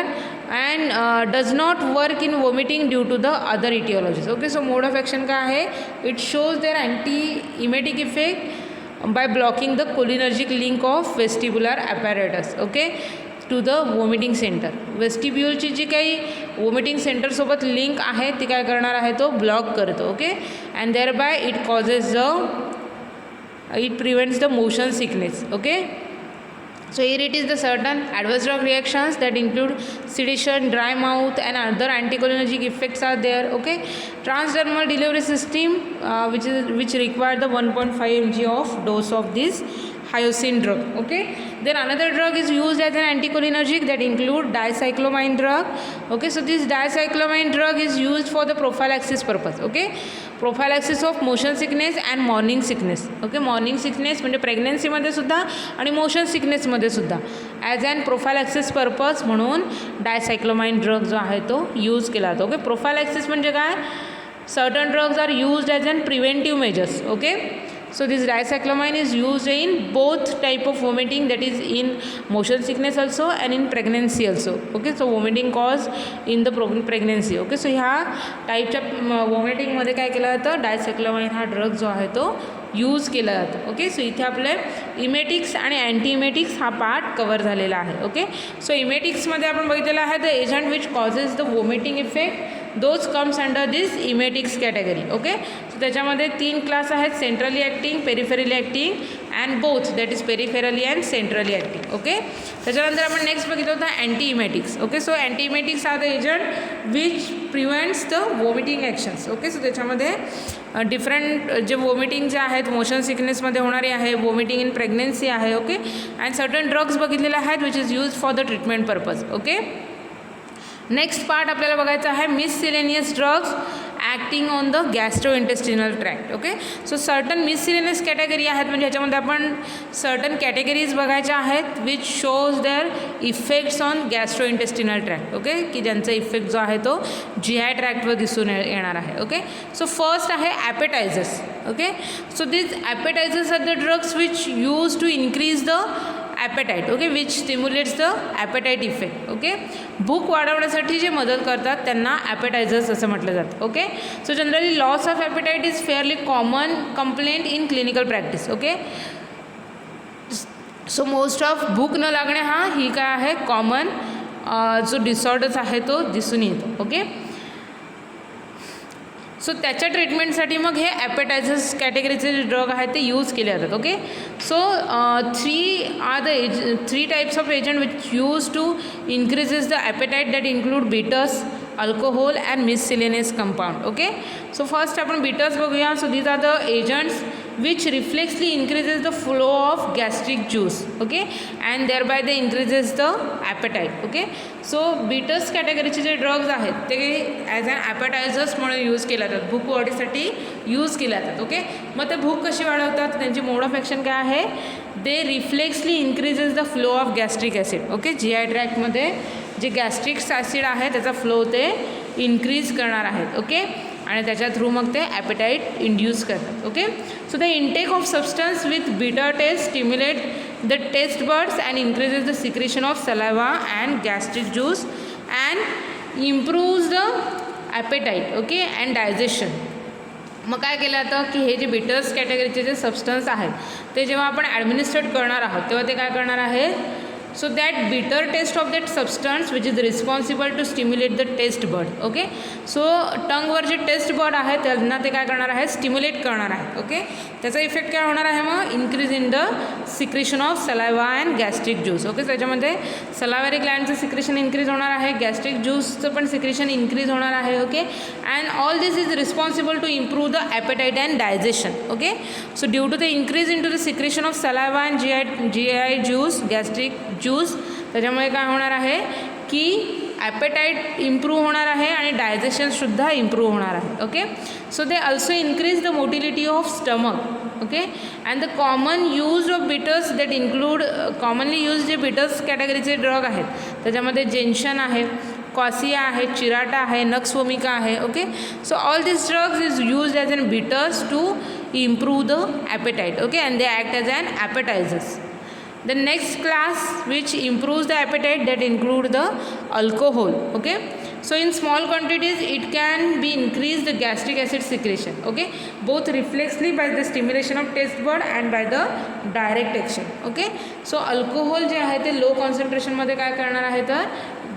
and does not work in vomiting due to the other etiologies. Okay, so mode of action काय आहे, it shows their anti-emetic effect by blocking the cholinergic link of vestibular apparatus. Okay, to the vomiting centre. वेस्टिब्युलची जी काही vomiting सेंटरसोबत link आहे ती काय करणार आहे, तो ब्लॉक करतो. Okay, and there bye it prevents the motion sickness. Okay, so here it is the certain adverse drug reactions that include sedation, dry mouth and other anticholinergic effects are there. Okay, transdermal delivery system which require the 1.5 mg of dose of this hyoscine drug. Okay, then another drug is used as an anticholinergic that include dicyclomine drug. Okay, so this dicyclomine drug is used for the prophylaxis purpose. Okay, prophylaxis of motion sickness and morning sickness. Okay, morning sickness म्हणजे प्रेग्नन्सीमध्ये सुद्धा आणि motion सिकनेसमध्ये सुद्धा as and प्रोफायलॅक्सिस purpose म्हणून डायसायक्लोमाइन drug जो आहे तो use केला जातो. ओके, प्रोफायलॅक्सिस म्हणजे काय, certain drugs are used as an preventive measures. Okay, so this dicyclomine is used in both type of vomiting, that is in motion sickness also and in pregnancy also. Okay, so vomiting cause in the pregnancy. Okay, so ह्या टाईपच्या वॉमिटिंगमध्ये काय केलं जातं, डायसायक्लोमाइन हा drug जो आहे तो use केला जातो. ओके, सो इथे आपले इमेटिक्स आणि अँटी इमेटिक्स हा पार्ट कवर झालेला आहे. ओके, सो इमेटिक्समध्ये आपण बघितलेलं आहे the agent which causes the vomiting effect, those comes under this emetics category. Okay, so त्याच्यामध्ये 3 क्लास आहेत, centrally acting, peripherally acting and both, that is peripherally and centrally acting. Okay, त्याच्यानंतर आपण next बघितलं होतं anti emetics. Okay, so anti emetics are the agent which prevents the vomiting actions. Okay, so त्याच्यामध्ये different जे vomiting जे आहेत motion सिकनेसमध्ये होणारे आहे, वॉमिटिंग इन प्रेग्नन्सी आहे. ओके, अँड सर्टन ड्रग्स बघितलेले आहेत which is use for the treatment purpose. Okay, next part आपल्याला बघायचं आहे miscellaneous drugs acting on the gastrointestinal tract. Okay, so certain miscellaneous category आहेत म्हणजे ह्याच्यामध्ये आपण सर्टन कॅटेगरीज बघायच्या आहेत which shows their effects on gastrointestinal tract. Okay, की ज्यांचा इफेक्ट जो आहे तो GI ट्रॅक्टवर दिसून येणार आहे. ओके, सो फर्स्ट आहे appetisers. Okay, so this appetisers are the drugs which use to increase the appetite. Okay, which stimulates the appetite effect. Okay, भूक वाढवण्यासाठी जे मदत करतात त्यांना ॲपेटायझर्स असं म्हटलं जातं. Okay, so generally loss of appetite is fairly common complaint in clinical practice. Okay, so most of भूक न लागणे हा ही काय आहे कॉमन जो डिसऑर्डर्स आहे तो दिसून येतो. ओके, सो त्याच्या ट्रीटमेंटसाठी मग हे ॲपेटायझर्स कॅटेगरीचे जे ड्रग आहेत ते यूज केले जातात. Okay, so three types of agent which use to increases the appetite that include bitters, alcohol and miscellaneous compound. Okay, so first आपण बिटर्स बघूया. So these are the agents which reflexly increases the flow of gastric juice, okay, and thereby they increases the appetite. Okay, so bitters कॅटेगरीचे जे drugs आहेत ते as an ॲपेटायझर्स म्हणून use केले जातात, भूक वाढीसाठी यूज केले जातात. ओके, मग ते भूक कशी वाढवतात, त्यांची मोड ऑफ ॲक्शन काय आहे, they reflexly increases the flow of gastric acid. Okay, GI ट्रॅक्टमध्ये जे गॅस्ट्रिक ॲसिड आहे त्याचा फ्लो ते इन्क्रीज करणार आहेत. ओके, आणि त्याच्या थ्रू मग ते ॲपेटाईट इंड्यूस करतात. Okay, so the intake of substance with bitter taste stimulate the taste birds and increases the secretion of saliva and gastric juice and improves the appetite. Okay, and digestion. मग काय केलं जातं की हे जे bitters कॅटेगरीचे जे substance आहेत ते जेव्हा आपण ॲडमिनिस्ट्रेट करणार आहोत तेव्हा ते काय करणार आहे, so that bitter taste of that substance which is responsible to stimulate the taste bud. Okay, so टंगवर जे टेस्ट बर्ड आहे त्यांना ते काय करणार आहे, स्टिम्युलेट करणार आहे. ओके, त्याचा इफेक्ट काय होणार आहे, मग increase in the secretion of saliva and gastric juice. Okay, त्याच्यामध्ये सलायवरी ग्लँडचं सिक्रेशन इन्क्रीज होणार आहे, गॅस्ट्रिक ज्यूसचं पण सिक्रेशन इन्क्रीज होणार आहे. Okay, and all this is responsible to improve the appetite and digestion. Okay, so due to the increase in to the secretion of saliva and GI juice, gastric juice, त्याच्यामुळे काय होणार आहे की appetite improve होणार आहे आणि डायजेशनसुद्धा improve होणार आहे. Okay, so they also increase the motility of stomach. Okay, and the common use of bitters that include commonly use जे बिटर्स कॅटेगरीचे ड्रग आहेत त्याच्यामध्ये जेन्शन आहे, कॉसिया आहे, चिराटा आहे, नक्स वोमिका आहे. Okay, so all this drugs is use as an bitters to improve the appetite. Okay, and they act as an appetisers. The next class which improves the appetite that include the alcohol. Okay, so in small quantities it can be increase the gastric acid secretion. Okay, both reflexly by the stimulation of taste bud and by the direct action. Okay, so alcohol जे आहे ते low कॉन्सन्ट्रेशनमध्ये काय करणार आहे तर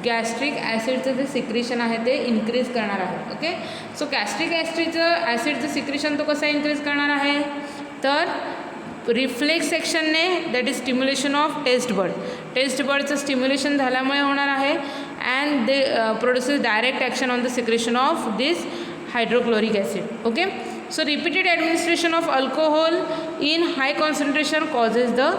gastric ॲसिडचं जे secretion आहे ते इन्क्रीज करणार आहे. ओके, सो गॅस्ट्रिक ॲसिडचं सिक्रेशन तो कसं इन्क्रीज करणार आहे तर रिफ्लेक्स ॲक्शनने, that is stimulation of taste बर्डचं स्टिम्युलेशन झाल्यामुळे होणार आहे. And they produces direct action on the secretion of this hydrochloric acid. Okay, so repeated administration of alcohol in high concentration causes the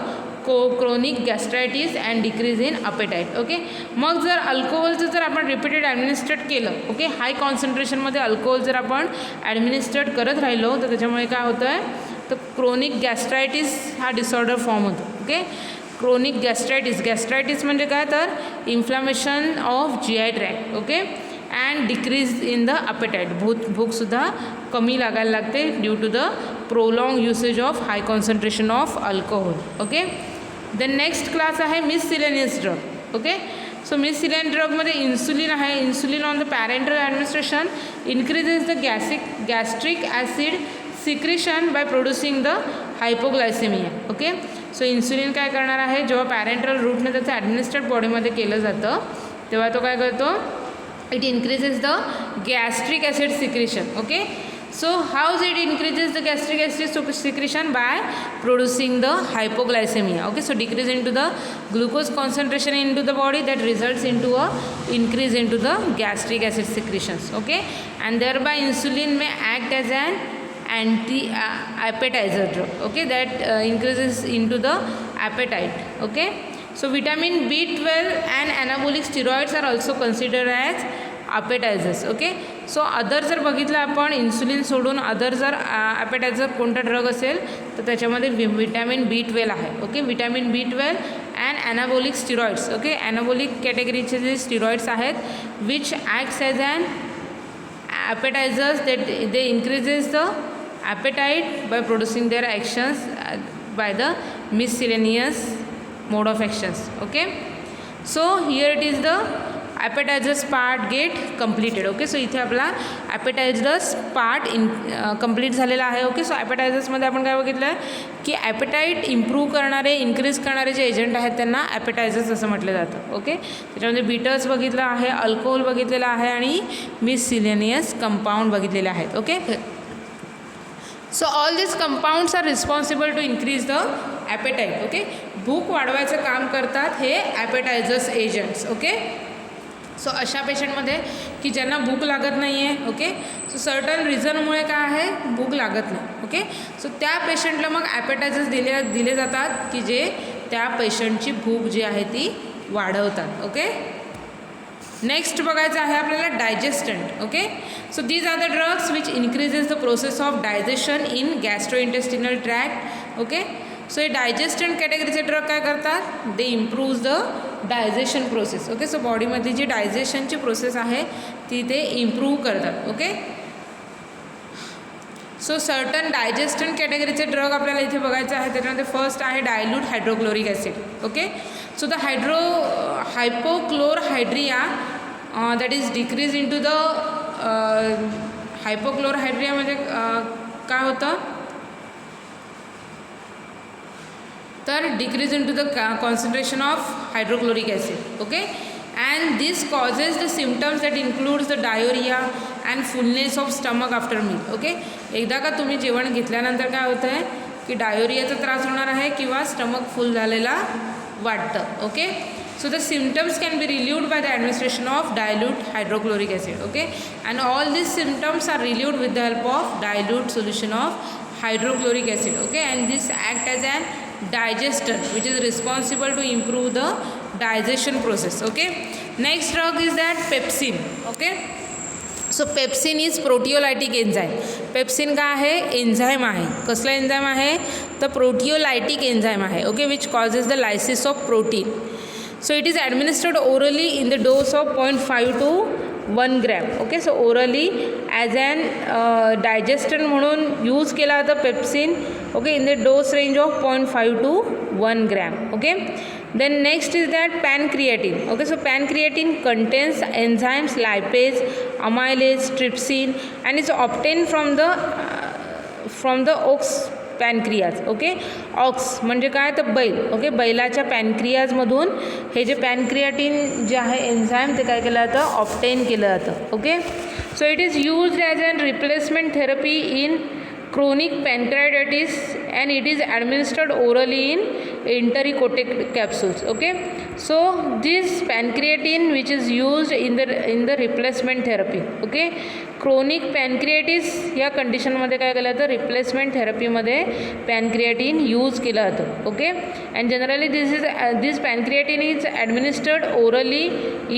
chronic gastritis and decrease in appetite. Okay, मग जर अल्कोहोलचं जर आपण repeated ॲडमिनिस्ट्रेट केलं, okay, हाय कॉन्सन्ट्रेशनमध्ये alcohol जर आपण ॲडमिनिस्ट्रेट करत राहिलो तर त्याच्यामुळे काय होतं आहे तर क्रोनिक गॅस्ट्रायटिस हा डिसऑर्डर फॉर्म होतो. ओके, क्रोनिक गॅस्ट्रायटिस म्हणजे काय तर inflammation of GI tract. Okay, and decrease in the appetite, भूकसुद्धा कमी लागायला लागते due to the prolong usage of high concentration of alcohol. Okay, the next class आहे miscellaneous drug. Okay, so miscellaneous ड्रगमध्ये insulin आहे. Insulin on the parenteral administration increases the gastric acid secretion by producing the hypoglycaemia. Okay, so insulin काय करणार आहे, जेव्हा parental रूटने त्याचं ॲडमिनिस्ट्रेट बॉडीमध्ये केलं जातं तेव्हा तो काय करतो, it increases the gastric acid secretion. Okay, so how's it increases the gastric acid secretion by producing the hypoglycaemia. Okay, so decrease in to the glucose concentration in to the body that results in to a increase into the gastric acid secretions. Okay, and thereby insulin may act as an anti-appetizer drug. Okay, that increases into the appetite. Okay, so vitamin B12 and anabolic steroids are also considered as appetizers. Okay, so other जर बघितलं आपण insulin सोडून other जर ॲपेटायझर कोणता drug असेल तर त्याच्यामध्ये vitamin B12 आहे. Okay, vitamin B12 and anabolic steroids. Okay, anabolic कॅटेगरीचे जे स्टिरॉइड्स आहेत which acts as an appetisers that they increases the appetite by producing their actions by the miscellaneous mode of actions. Okay, so here it is the appetisers part get completed. Okay, so इथे आपला ॲपेटायझर्स part complete झालेला आहे. Okay, so ॲपेटायझर्समध्ये आपण काय बघितलं आहे की appetite improve करणारे, इन्क्रीज करणारे जे एजंट आहेत त्यांना ॲपेटायझर्स असं म्हटलं जातं. ओके, त्याच्यामध्ये बीटर्स बघितलं आहे, अल्कोहोल बघितलेलं आहे आणि मिससिलेनियस कंपाऊंड बघितलेले आहेत. Okay, so all this compounds are responsible to increase the appetite. Okay, भूक वाढवायचं काम करतात हे ॲपेटायझर्स एजंट्स. ओके, सो अशा पेशंटमध्ये की ज्यांना भूक लागत नाही आहे. ओके, सो सर्टन रिझनमुळे काय आहे, भूक लागत नाही. ओके, सो त्या पेशंटला मग ॲपेटायझर्स दिले जातात की जे त्या पेशंटची भूक जी आहे ती वाढवतात. ओके, नेक्स्ट बघायचं आहे आपल्याला digestant. Okay, so these are the drugs which increases the process of digestion in gastrointestinal tract. Okay, so हे डायजेस्टंट कॅटेगरीचे ड्रग काय करतात, they improves the digestion process. Okay, so बॉडीमधली जी डायजेशनची प्रोसेस आहे ती ते इम्प्रूव्ह करतात. ओके, सो सर्टन डायजेस्टंट कॅटेगरीचे ड्रग आपल्याला इथे बघायचं आहे. त्याच्यामध्ये फर्स्ट आहे dilute hydrochloric acid. Okay, so the hypochlorhydria that is decrease in to the हायपोक्लोरहायड्रिया म्हणजे काय होतं तर decrease in to the concentration of hydrochloric acid. Okay, and this causes the symptoms that includes the diarrhea and fullness of stomach after meal. Okay, एकदा का तुम्ही जेवण घेतल्यानंतर काय होतं आहे की डायोरियाचा त्रास होणार आहे किंवा स्टमक फुल झालेला वाटतं. Okay, so the symptoms can be relieved by the administration of dilute hydrochloric acid. Okay, and all this symptoms are relieved with the help of dilute solution of hydrochloric acid. Okay, and this act as an digestor which is responsible to improve the digestion process. Okay, next drug is that pepsin. Okay, so pepsin is proteolytic enzyme. pepsin काय आहे, enzyme आहे. कसला enzyme आहे तर proteolytic enzyme आहे. Okay, which causes the lysis of protein. So it is administered orally in the dose of 0.5 to 1 gram. Okay, so orally as an digestant म्हणून use केला जातं pepsin. Okay, in the dose range of 0.5 to 1 gram. ओके, then next is that pancreatin. Okay, so pancreatin contains enzymes lipase, amylase, trypsin and is obtained from the ox pancreas. Okay, ox म्हणजे काय तर बैल. Okay, बैलाच्या पॅनक्रियाजमधून हे जे पॅनक्रियाटिन जे आहे एन्झाईम ते काय केलं जातं, ऑब्टेन केलं जातं. Okay, so it is used as an replacement therapy in chronic pancreatitis and it is administered orally in entericotic capsules. Okay, so this pancreatin which is used in the replacement therapy. Okay, chronic pancreatitis या कंडिशनमध्ये काय केलं जातं, replacement थेरपीमध्ये पॅनक्रियाटिन use केलं जातं. Okay, and generally this pancreatin is administered orally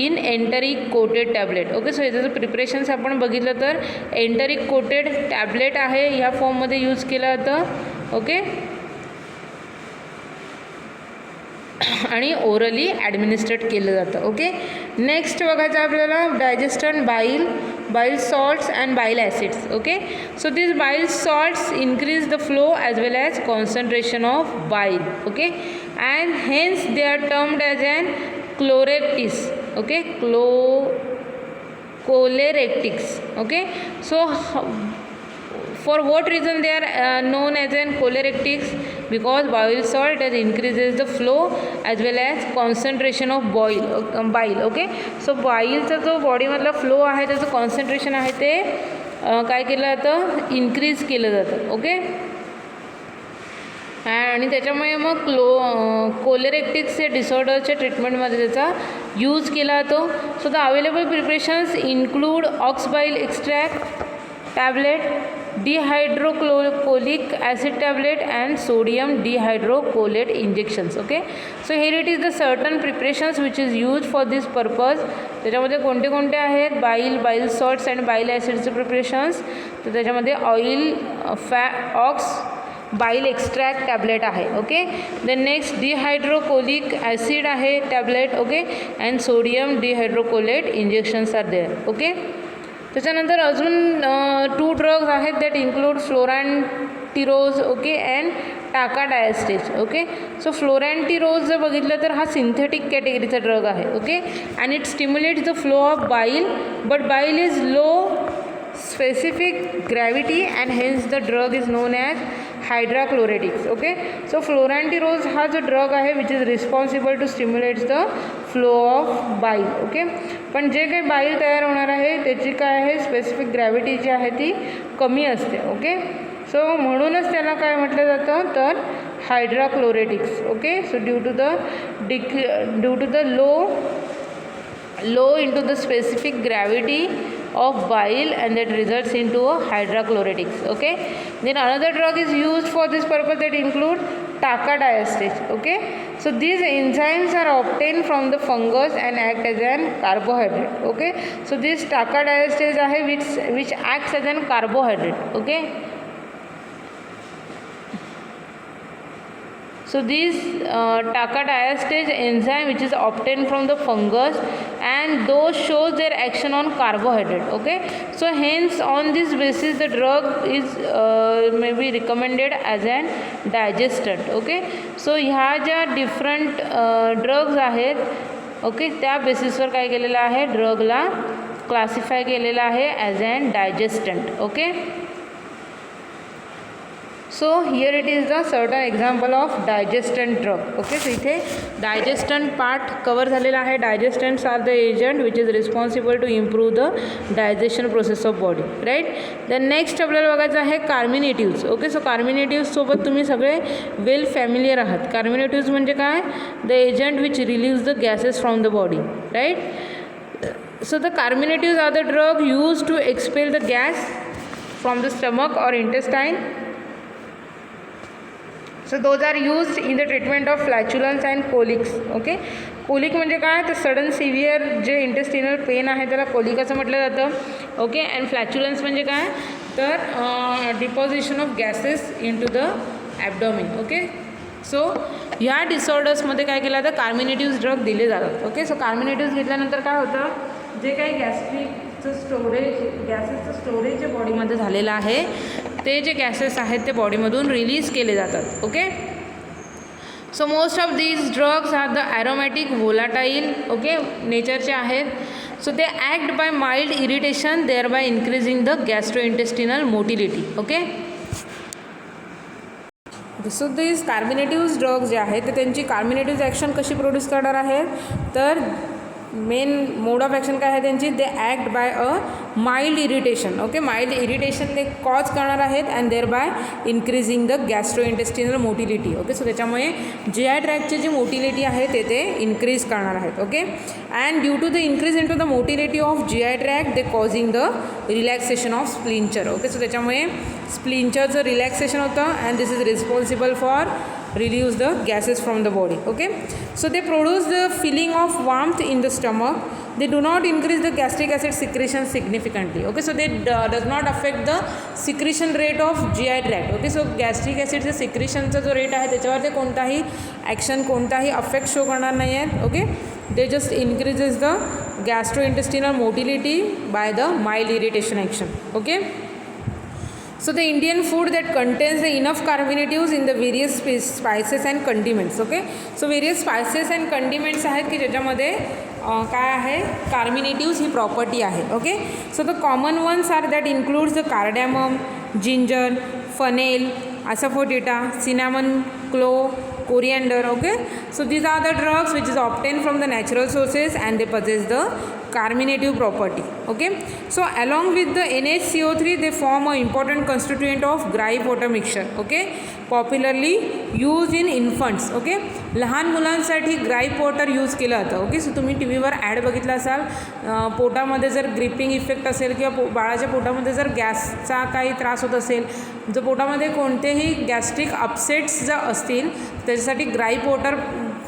in enteric coated tablet. Okay, so याचं preparations आपण बघितलं तर एंटरिक कोटेड टॅबलेट आहे ह्या फॉर्ममध्ये यूज केलं जातं. ओके, आणि ओरली ॲडमिनिस्ट्रेट केलं जातं. ओके, नेक्स्ट बघायचं आपल्याला digestant bile salts and bile acids. Okay, so this bile salts increase the flow as well as concentration of bile. Okay, and hence they are termed as an क्लोरेक्टिस. Okay, choleretics. Okay, so for what reason they are known as an cholerectics? Because bile salt that increases the flow as well as concentration of bile. Okay, so बाईलचा जो बॉडीमधला flow आहे त्याचं concentration आहे ते काय केलं जातं, increase केलं जातं. ओके, आणि त्याच्यामुळे मग कोलेरेक्टिक्स या डिसऑर्डरच्या ट्रीटमेंटमध्ये त्याचा यूज केला जातो. So the available preparations include ox bile extract tablet, dihydrocholic acid tablet and sodium dihydrocholate injections. Okay, so here it is the certain preparations which is used for this purpose. त्याच्यामध्ये कोणते कोणते आहेत, बाईल सॉल्ट्स अँड बाईल ॲसिडचे preparations. तर त्याच्यामध्ये oil ox bile extract tablet आहे. Okay, then next dehydrocholic acid आहे tablet. Okay, and sodium dehydrocholate injections are there. Okay, त्याच्यानंतर अजून 2 ड्रग्स आहेत that include florantyrone. Okay, and taka diastase. Okay, so florantyrone जर बघितलं तर हा सिंथेटिक कॅटेगरीचा ड्रग आहे. Okay, and it stimulates the flow of bile, but bile is low specific gravity and hence the drug is known as hydrochloretics. Okay, so fluorantirose हा जो drug आहे which is responsible to stimulate the flow of bile. Okay, पण जे काही बाईल तयार होणार आहे त्याची काय आहे स्पेसिफिक ग्रॅव्हिटी जी आहे ती कमी असते. ओके, सो म्हणूनच त्याला काय म्हटलं जातं तर hydrocholeretics. Okay, so due to the low into the specific gravity of bile, and that results into a hydrochloretics. Okay, then another drug is used for this purpose that include taka diastase. Okay, so these enzymes are obtained from the fungus and act as an carbohydrate. Okay, so this taka diastase आहे which acts as an carbohydrate. Okay, so this taka diastase enzyme which is obtained from the fungus and those shows their action on carbohydrate. Okay, so hence on this basis the drug is may be recommended as an digestant. Okay, so ह्या ज्या different drugs आहेत okay त्या बेसिसवर काय केलेलं आहे ड्रगला classify केलेलं आहे as an digestant. Okay, so here it is the certain example of digestant drug. Okay, so इथे डायजेस्टंट पार्ट कवर झालेला आहे. Digestants are the agent which is responsible to improve the digestion process of body. Right, then next आपल्याला बघायचं आहे कार्मिनेटिव्ज. Okay, so कार्मिनेटिव्जसोबत तुम्ही सगळे वेल familiar आहात. Carminatives म्हणजे काय the agent which relieves the gases from the body. Right, so the carminatives are the drug used to expel the gas from the stomach or intestine. So those are used in the treatment of flatulence and colics. Okay, colic म्हणजे काय तर sudden severe जे intestinal pen आहे त्याला colic असं म्हटलं जातं. Okay, and फ्लॅच्युलन्स म्हणजे काय तर deposition of gases in to the abdomen. Okay, so ह्या डिसऑर्डर्समध्ये काय केलं जातं कार्मिनेटिव्ज ड्रग दिले जातात. ओके, सो कार्मिनेटिव्ज घेतल्यानंतर काय होतं जे काही गॅस्ट्रिकचं गॅसेसचं स्टोरेज जे बॉडीमध्ये झालेलं आहे ते जे गॅसेस आहेत ते बॉडीमधून रिलीज केले जातात. Okay, so most of these drugs are the aromatic volatile. Okay, नेचरचे आहेत. So they act by mild irritation there by increasing the gastrointestinal motility. Okay, so this carminatives drugs जे आहेत ते त्यांची कार्मिनेटिव्ज ॲक्शन कशी प्रोड्यूस करणार आहे तर मेन मोड ऑफ ॲक्शन काय आहे त्यांची they act by a mild irritation. Okay, mild irritation ते कॉज करणार आहेत and there by increasing the gastrointestinal motility. Okay, so त्याच्यामुळे जी आय ट्रॅकची जी मोटिलिटी आहे ते इन्क्रीज करणार आहेत. Okay, and due to the increase in to the motility of G I tract they causing the relaxation of sphincter. Okay, so त्याच्यामुळे स्प्लिंचरचं relaxation होतं and this is responsible for reduce the gases from the body. Okay, so they produce the feeling of warmth in the stomach. They do not increase the gastric acid secretion significantly. Okay, so they does not affect the secretion rate of GI tract. Okay, so gastric acid secretionचा जो rate आहे त्याच्यावर ते कोणताही action कोणताही affect show करणार नाही आहेत. Okay, they just increases the gastrointestinal motility by the mild irritation action. Okay, so the Indian food that contains the enough carminatives in the various spices and condiments. Okay, so various spices and condiments आहेत की ज्याच्यामध्ये काय आहे carminatives ही property आहे. Okay, so the common ones are that includes the cardamom, ginger, fennel, asafoetida, cinnamon, clove, coriander. Okay, so these are the drugs which is obtained from the natural sources and they possess the carminative property. Okay, so along with the NaCO3 they form an important constituent of gripe water mixture. Okay, popularly used in infants. Okay, लहान मुलांसाठी gripe water use केलं जातं. Okay, so तुम्ही T व्हीवर add बघितला असाल पोटामध्ये जर ग्रिपिंग इफेक्ट असेल किंवा बाळाच्या पोटामध्ये जर गॅसचा काही त्रास होत असेल जर पोटामध्ये कोणतेही गॅस्ट्रिक अपसेट्स जर असतील त्याच्यासाठी ग्राईप वॉटर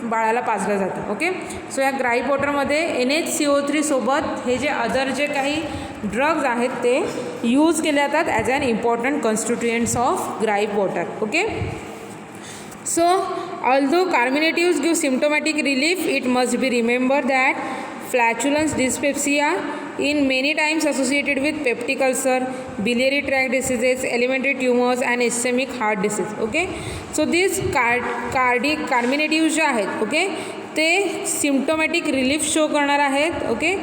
बाळाला पाजलं जातं. ओके, सो या ग्राईप वॉटरमध्ये NaCO3 सोबत हे जे अदर जे काही ड्रग्ज आहेत ते यूज केले जातात as an important constituents of gripe water. Okay, so although carminatives give symptomatic relief, it must be remembered that flatulence, dyspepsia in many times associated with peptic ulcer, biliary tract diseases, alimentary tumors and ischemic heart disease. Okay, so these carminatives जे आहेत okay ते symptomatic relief show करणार आहेत. Okay,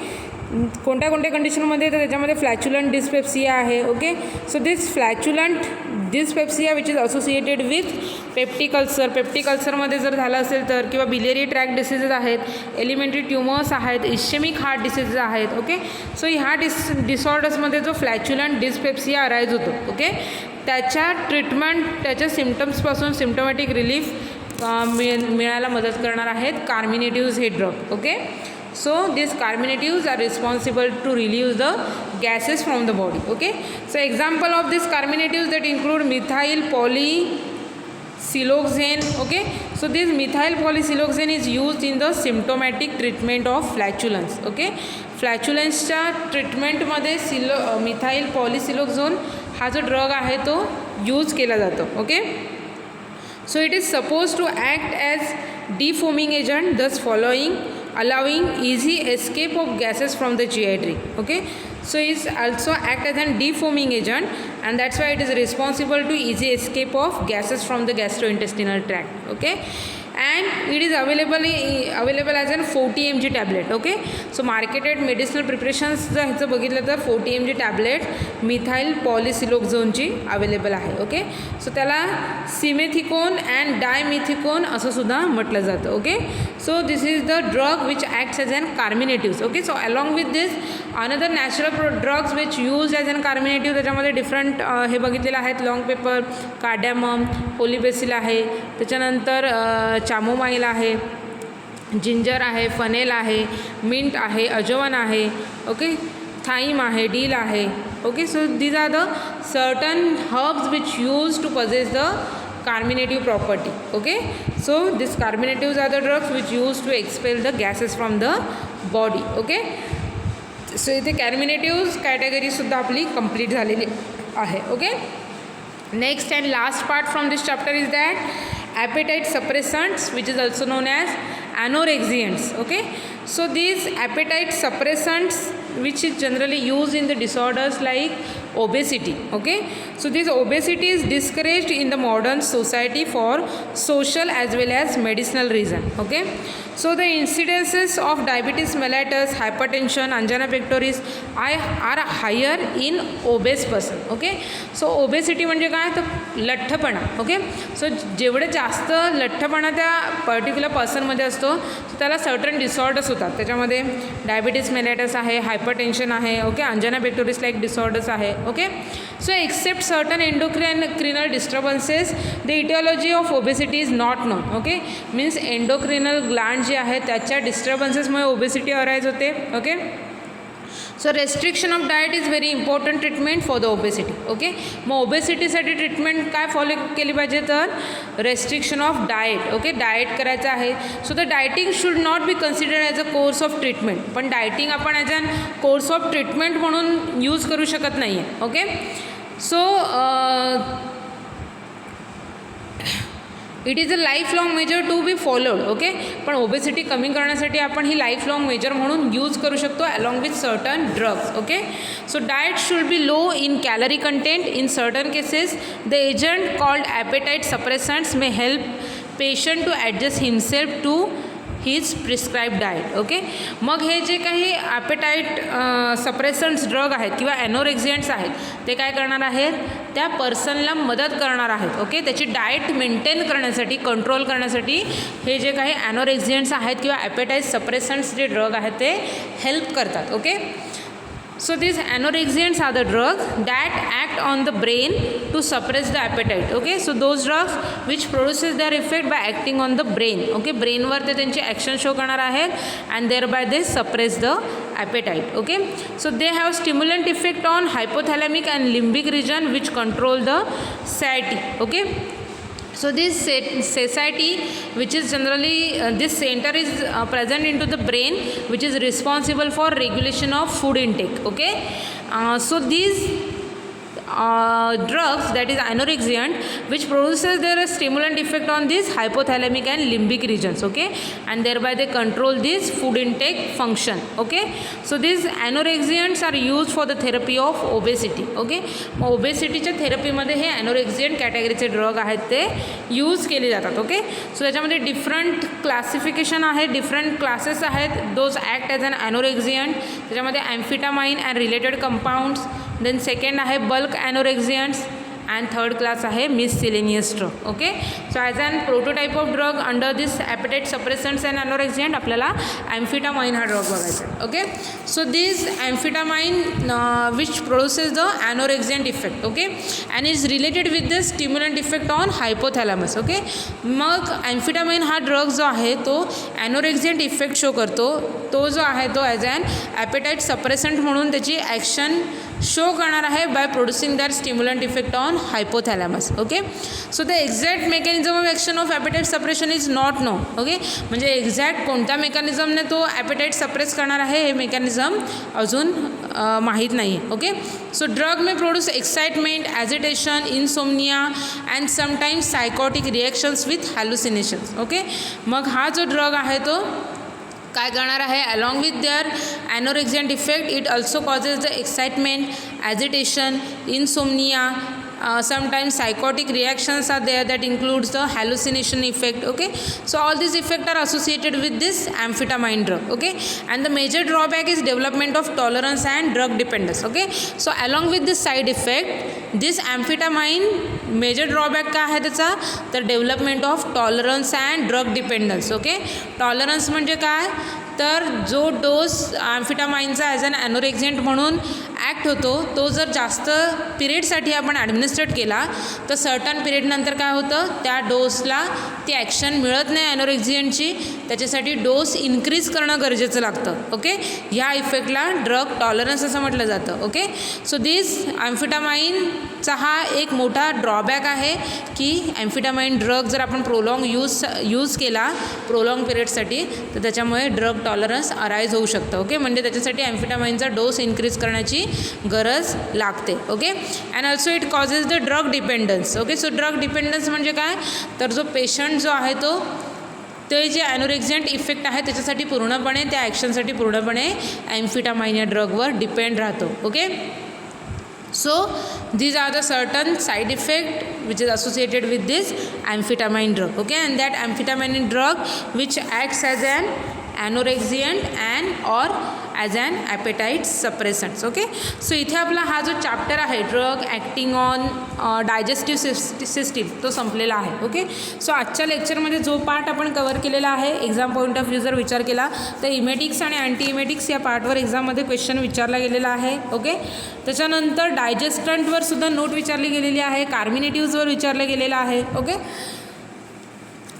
कोणत्या कोणत्या कंडिशनमध्ये, तर त्याच्यामध्ये फ्लॅच्युलंट डिस्पेप्सिया आहे. Okay, so this flatulent dyspepsia which is associated with peptic ulcer, peptic अल्सरमध्ये जर झालं असेल तर, किंवा बिलेरी ट्रॅक डिसीजेस आहेत, एलिमेंटरी ट्युमर्स आहेत, इश्केमिक हार्ट डिसीजेस आहेत. ओके, सो ह्या डिसऑर्डर्समध्ये जो फ्लॅच्युलंट डिस्पेप्सिया अराईज होतो, ओके, त्याच्या ट्रीटमेंट, त्याच्या सिम्टम्सपासून सिम्टोमॅटिक रिलीफ मिळायला मदत करणार आहेत कार्मिनेटिव्ज हे drug. Okay, so these carminatives are responsible to release the gases from the body. Okay, so example of these carminatives that include methyl polysiloxane. Okay, so this methyl polysiloxane is used in the symptomatic treatment of flatulence. Okay, फ्लॅच्युलन्सच्या ट्रीटमेंटमध्ये methyl polysiloxane हा जो drug आहे तो use केला जातो. Okay, so it is supposed to act as defoaming agent, thus allowing easy escape of gases from the GI tree. Okay, so it also act as a defoaming agent, and that's why it is responsible to easy escape of gases from the gastrointestinal tract. Okay, and it is available as an 40 mg tablet. Okay, so marketed medicinal preparations जर ह्याचं बघितलं तर 40 mg tablet methyl पॉलिसिलोक्झोनची available आहे. Okay, so त्याला simethicone and dimethicone असं सुद्धा म्हटलं जातं. Okay, so this is the drug which acts as an carminatives. Okay, so along with this another natural drugs which use as an carminative, त्याच्यामध्ये different हे बघितलेलं आहेत. लॉंग पेपर, कार्डॅमम, पोलिबेसिल आहे, त्याच्यानंतर चामोमाईल आहे, जिंजर आहे, फनेल आहे, मिंट आहे, अजवन आहे. ओके, थाईम आहे, डील आहे. Okay, so these are the certain herbs which use to possess the carminative property. Okay, so these carminatives are the drugs which used to expel the gases from the body. Okay, so इथे carminatives category सुद्धा आपली complete झालेली आहे. Okay, next and last part from this chapter is that appetite suppressants, which is also known as anorexiants. Okay, so these appetite suppressants which is generally used in the disorders like obesity. Okay, so this obesity is discouraged in the modern society for social as well as medicinal reason. Okay, so the incidences of diabetes mellitus, hypertension, angina pectoris are higher in obese person. Okay, so obesity म्हणजे काय, तर लठ्ठपणा. Okay, so जेवढे जास्त लठ्ठपणा त्या particular पर्सनमध्ये असतो त्याला सर्टन डिसऑर्डर्स होतात. त्याच्यामध्ये डायबिटीज मेलायटस आहे, हायपरटेन्शन आहे. Okay, angina pectoris like disorders आहे. Okay, so except certain endocrinal disturbances the etiology of obesity is not known. Okay, means endocrinal gland जे आहे त्याच्या डिस्टर्बन्सेसमुळे ओबेसिटी अराईज होते. Okay, so restriction of diet is very important treatment for the obesity. Okay, मग ओबेसिटीसाठी treatment काय follow केली पाहिजे, तर restriction of diet. Okay, diet करायचं आहे. So the dieting should not be considered as a course of treatment, पण dieting आपण as an course of treatment म्हणून यूज करू शकत नाही आहे. Okay, so it is a life long measure to be followed. Okay, पण obesity कमी करण्यासाठी आपण ही लाईफ लाँग मेजर म्हणून यूज करू शकतो along with certain drugs. Okay, so diet should be low in calorie content. In certain cases the agent called appetite suppressants may help patient to adjust himself to his prescribe diet. Okay, मग हे जे काही appetite सप्रेसंट्स drug आहेत किंवा ॲनोरेक्झियंट्स आहेत ते काय करणार आहेत, त्या पर्सनला मदत करणार आहेत. ओके, त्याची डाएट मेंटेन करण्यासाठी, कंट्रोल करण्यासाठी हे जे काही ॲनोरेक्झियंट्स आहेत किंवा ॲपेटाईट सप्रेसंट्स जे ड्रग आहेत ते हेल्प करतात. Okay, so these anorexiants are the drugs that act on the brain to suppress the appetite. Okay, so those drugs which produces their effect by acting on the brain. Okay, brain वर ते त्यांची action show करणार आहेत and thereby they suppress the appetite. Okay, so they have stimulant effect on hypothalamic and limbic region which control the satiety. Okay, so this satiety which is generally this center is present into the brain which is responsible for regulation of food intake. Okay, so these drugs, that is anorexiant, which produces their stimulant effect on this hypothalamic and limbic regions, okay, and thereby they control this food intake function, okay. So these anorexiants are used for the therapy of obesity, okay. ओबेसिटीच्या थेरपीमध्ये हे ॲनोरेक्झियंट कॅटेगरीचे drug आहेत ते use केले जातात, okay. So त्याच्यामध्ये different classification आहे, different classes आहेत, those act as an anorexiant. त्याच्यामध्ये amphetamine and related compounds, then second आहे bulk anorexiants, and third class आहे miscellaneous drug, okay. So as an prototype of drug under this appetite suppressants and anorexiant आपल्याला amphetamine हा drug बघायचा आहे, okay. So this amphetamine which produces the anorexiant effect, okay, and is related with the stimulant effect on hypothalamus, okay. मग ॲम्फिटामाइन हा drug जो आहे तो ॲनोरेक्झियंट effect show करतो. तो जो आहे तो ॲज अन ॲपेटाईट सप्रेसंट म्हणून त्याची ॲक्शन शो करणार आहे by producing that stimulant effect on hypothalamus, okay. So the exact mechanism of action of appetite suppression is not know, okay. म्हणजे एक्झॅक्ट कोणत्या मेकॅनिझमने तो ॲपेटाईट सप्रेस करणार आहे हे मेकॅनिझम अजून माहीत नाही आहे, okay. So drug may produce excitement, agitation, insomnia and sometimes psychotic reactions with hallucinations, okay. मग हा जो ड्रग आहे तो काय करणार आहे, along with their anorexiant effect it also causes the excitement, agitation, insomnia, sometimes psychotic reactions are there that includes the hallucination effect, okay. So all these effects are associated with this amphetamine drug, okay, and the major drawback is development of tolerance and drug dependence, okay. So along with this side effect, this amphetamine major drawback काय आहे त्याचा, तर development of tolerance and drug dependence, okay. Tolerance म्हणजे काय, तर जो dose ॲम्फिटामाइनचा as an ॲनोरेक्झियंट म्हणून act होतो तो जर जास्त पिरियडसाठी आपण ॲडमिनिस्ट्रेट केला तर सर्टन पिरियडनंतर काय होतं, त्या डोसला ती ॲक्शन मिळत नाही ॲनोरेक्झियंटची, त्याच्यासाठी डोस इन्क्रीज करणं गरजेचं लागतं, ओके. ह्या इफेक्टला ड्रग टॉलरन्स असं म्हटलं जातं, ओके. सो दिस ॲम्फिटामाइनचा हा एक मोठा ड्रॉबॅक आहे की ॲम्फिटामाइन ड्रग जर आपण यूज केला प्रोलॉंग पिरियडसाठी तर त्याच्यामुळे ड्रग टॉलरन्स अराईज होऊ शकतं, ओके. म्हणजे त्याच्यासाठी ॲम्फिटामाइनचा डोस इन्क्रीज करण्याची गरज लागते, okay. And also it causes the drug dependence, okay. So drug dependence म्हणजे काय, तर जो पेशंट जो आहे तो ते जे ॲनोरेक्झियंट इफेक्ट आहे त्याच्यासाठी पूर्णपणे त्या ॲक्शनसाठी पूर्णपणे ॲम्फिटामाइन या ड्रगवर डिपेंड राहतो, okay. So these are the certain side effect which is associated with this amphetamine drug, okay, and that amphetamine drug which acts as an anorexiant and or as an appetite suppressant, okay. So इथे आपला हा जो chapter आहे drug acting on digestive system तो संपलेला आहे, okay. So आजच्या लेक्चरमध्ये जो पार्ट आपण कवर केलेला आहे एक्झाम पॉईंट ऑफ व्ह्यू जर विचार केला तर इमेटिक्स आणि अँटी इमेटिक्स या पार्टवर एक्झाममध्ये क्वेश्चन विचारला गेलेला आहे, ओके. त्याच्यानंतर डायजेस्टंटवर सुद्धा नोट विचारली गेलेली आहे, कार्मिनेटिव्हजवर विचारलं गेलेलं आहे, okay.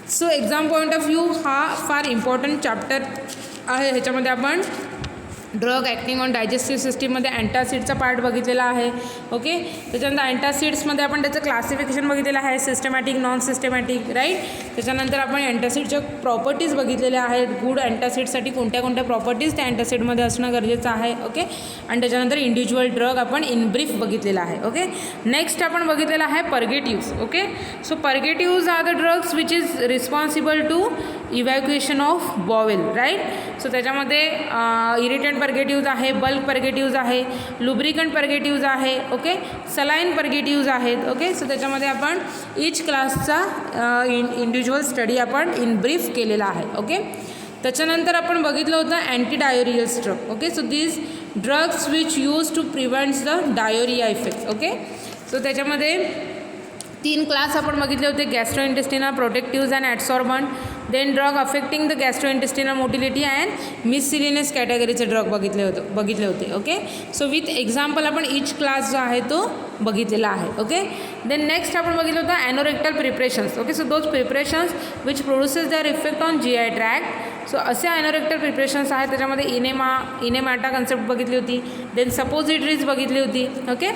So exam point of view हा फार इम्पॉर्टंट चॅप्टर आहे. ह्याच्यामध्ये आपण ड्रग ॲक्टिंग ऑन डायजेस्टिव्ह सिस्टीममध्ये अँटासिडचा पार्ट बघितलेला आहे, ओके. त्याच्यानंतर अँटासिड्समध्ये आपण त्याचं क्लासिफिकेशन बघितलेलं आहे, सिस्टमॅटिक, नॉन सिस्टमॅटिक, राईट. त्याच्यानंतर आपण अँटासिडच्या प्रॉपर्टीज बघितलेल्या आहेत, गुड अँटासिडसाठी कोणत्या कोणत्या प्रॉपर्टीज त्या अँटासिडमध्ये असणं गरजेचं आहे, ओके. आणि त्याच्यानंतर इंडिव्हिज्युअल ड्रग आपण इन ब्रीफ बघितलेला आहे, ओके. नेक्स्ट आपण बघितलेला आहे purgatives, okay. So purgatives are the drugs which is responsible to evacuation of bowel, right. So त्याच्यामध्ये इरिटेंट पर्गेटिव्ज आहे, बल्क पर्गेटिव्ज आहे, लुब्रिकंट पर्गेटिव्ज आहे, ओके. सलाईन पर्गेटिव्ज आहेत, ओके. सो त्याच्यामध्ये आपण इच क्लासचा इंडिव्हिज्युअल स्टडी आपण इन ब्रीफ केलेला आहे, ओके. त्याच्यानंतर आपण बघितलं होतं anti diarrhoeals drug, okay. So these drugs which use to prevents the diarrhoea effect, okay. So त्याच्यामध्ये 3 क्लास आपण बघितले होते, gastrointestinal, protectives and adsorbent, then drug affecting the gastrointestinal motility and miscellaneous कॅटेगरीचे ड्रग बघितले होते, ओके. सो विथ एक्झाम्पल आपण इच class जो आहे तो बघितलेला आहे, ओके. देन नेक्स्ट आपण बघितलं होतं anorectal preparations, okay. So those preparations which produces their effect on GI tract. So असे ॲनोरेक्टल प्रिपरेशन्स आहेत, त्याच्यामध्ये इनेमाटा कन्सेप्ट बघितली होती, देन सपोजिटरीज बघितली होती, ओके.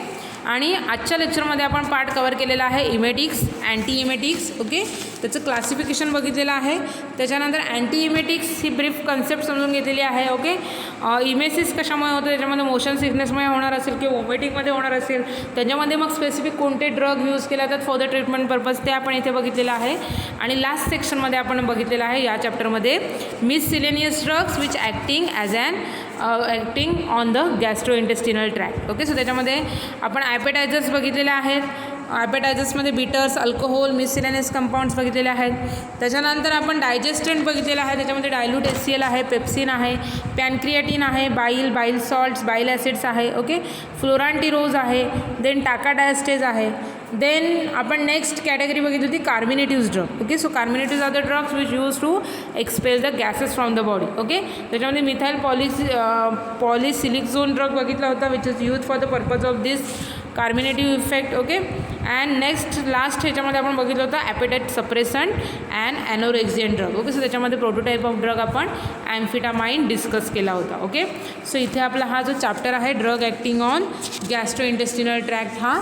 आणि आजच्या लेक्चरमध्ये आपण पार्ट कवर केलेला आहे इमेटिक्स, अँटी इमेटिक्स. ओके, त्याचं क्लासिफिकेशन बघितलेलं आहे. त्याच्यानंतर अँटी इमेटिक्स ही ब्रीफ कन्सेप्ट समजून घेतलेली आहे. ओके, इमेसिस कशामुळे होतं, त्याच्यामध्ये मोशन सिकनेसमुळे होणार असेल किंवा वॉमिटिंगमध्ये होणार असेल, त्याच्यामध्ये मग स्पेसिफिक कोणते ड्रग यूज केले जातात फॉर द ट्रीटमेंट पर्पज ते आपण इथे बघितलेलं आहे. आणि लास्ट सेक्शनमध्ये आपण बघितलेलं आहे या चॅप्टरमध्ये miscellaneous drugs which acting on the gastrointestinal tract. Okay, so त्याच्यामध्ये आपण ॲपेटायझर्स बघितलेले आहेत. ॲपेटायझर्समध्ये बिटर्स, अल्कोहोल, मिससिलेनियस कंपाऊंड्स बघितलेले आहेत. त्याच्यानंतर आपण डायजेस्टंट बघितलेलं आहे. त्याच्यामध्ये डायल्यूट HCl आहे, पेप्सिन आहे, पॅनक्रियाटिन आहे, बाईल सॉल्ट्स, बाईल ॲसिड्स आहे. ओके, फ्लोरांटिरोज आहे, देन टाकाडायस्टेज आहे. देन आपण नेक्स्ट कॅटेगरी बघितली होती carminatives drug. Okay, so carminatives are the drugs which use to expel the gases from the body. Okay, त्याच्यामध्ये मिथाईल पॉलिसिलिक्झोन ड्रग बघितला होता which is use for the purpose of this carminative effect. Okay, and next last ह्याच्यामध्ये आपण बघितलं होतं appetite suppressant and anorexiant drug. Okay, so त्याच्यामध्ये prototype of drug आपण amphetamine discuss केला होता. ओके, सो इथे आपला हा जो चॅप्टर आहे drug acting on gastrointestinal tract हा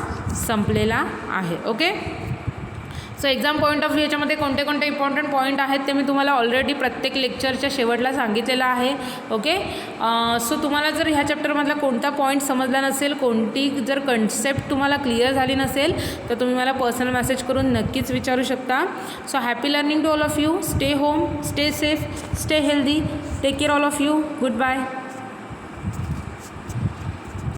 संपलेला आहे. Okay, so exam point of view याच्यामध्ये कोणते कोणते इम्पॉर्टंट पॉईंट आहेत ते मी तुम्हाला ऑलरेडी प्रत्येक लेक्चरच्या शेवटला सांगितलेलं आहे. ओके, सो तुम्हाला जर ह्या चॅप्टरमधला कोणता पॉईंट समजला नसेल, कोणती जर कन्सेप्ट तुम्हाला क्लिअर झाली नसेल तर तुम्ही मला पर्सनल मेसेज करून नक्कीच विचारू शकता. So happy learning to all of you. Stay home, stay safe, stay healthy. Take care all of you. Good bye.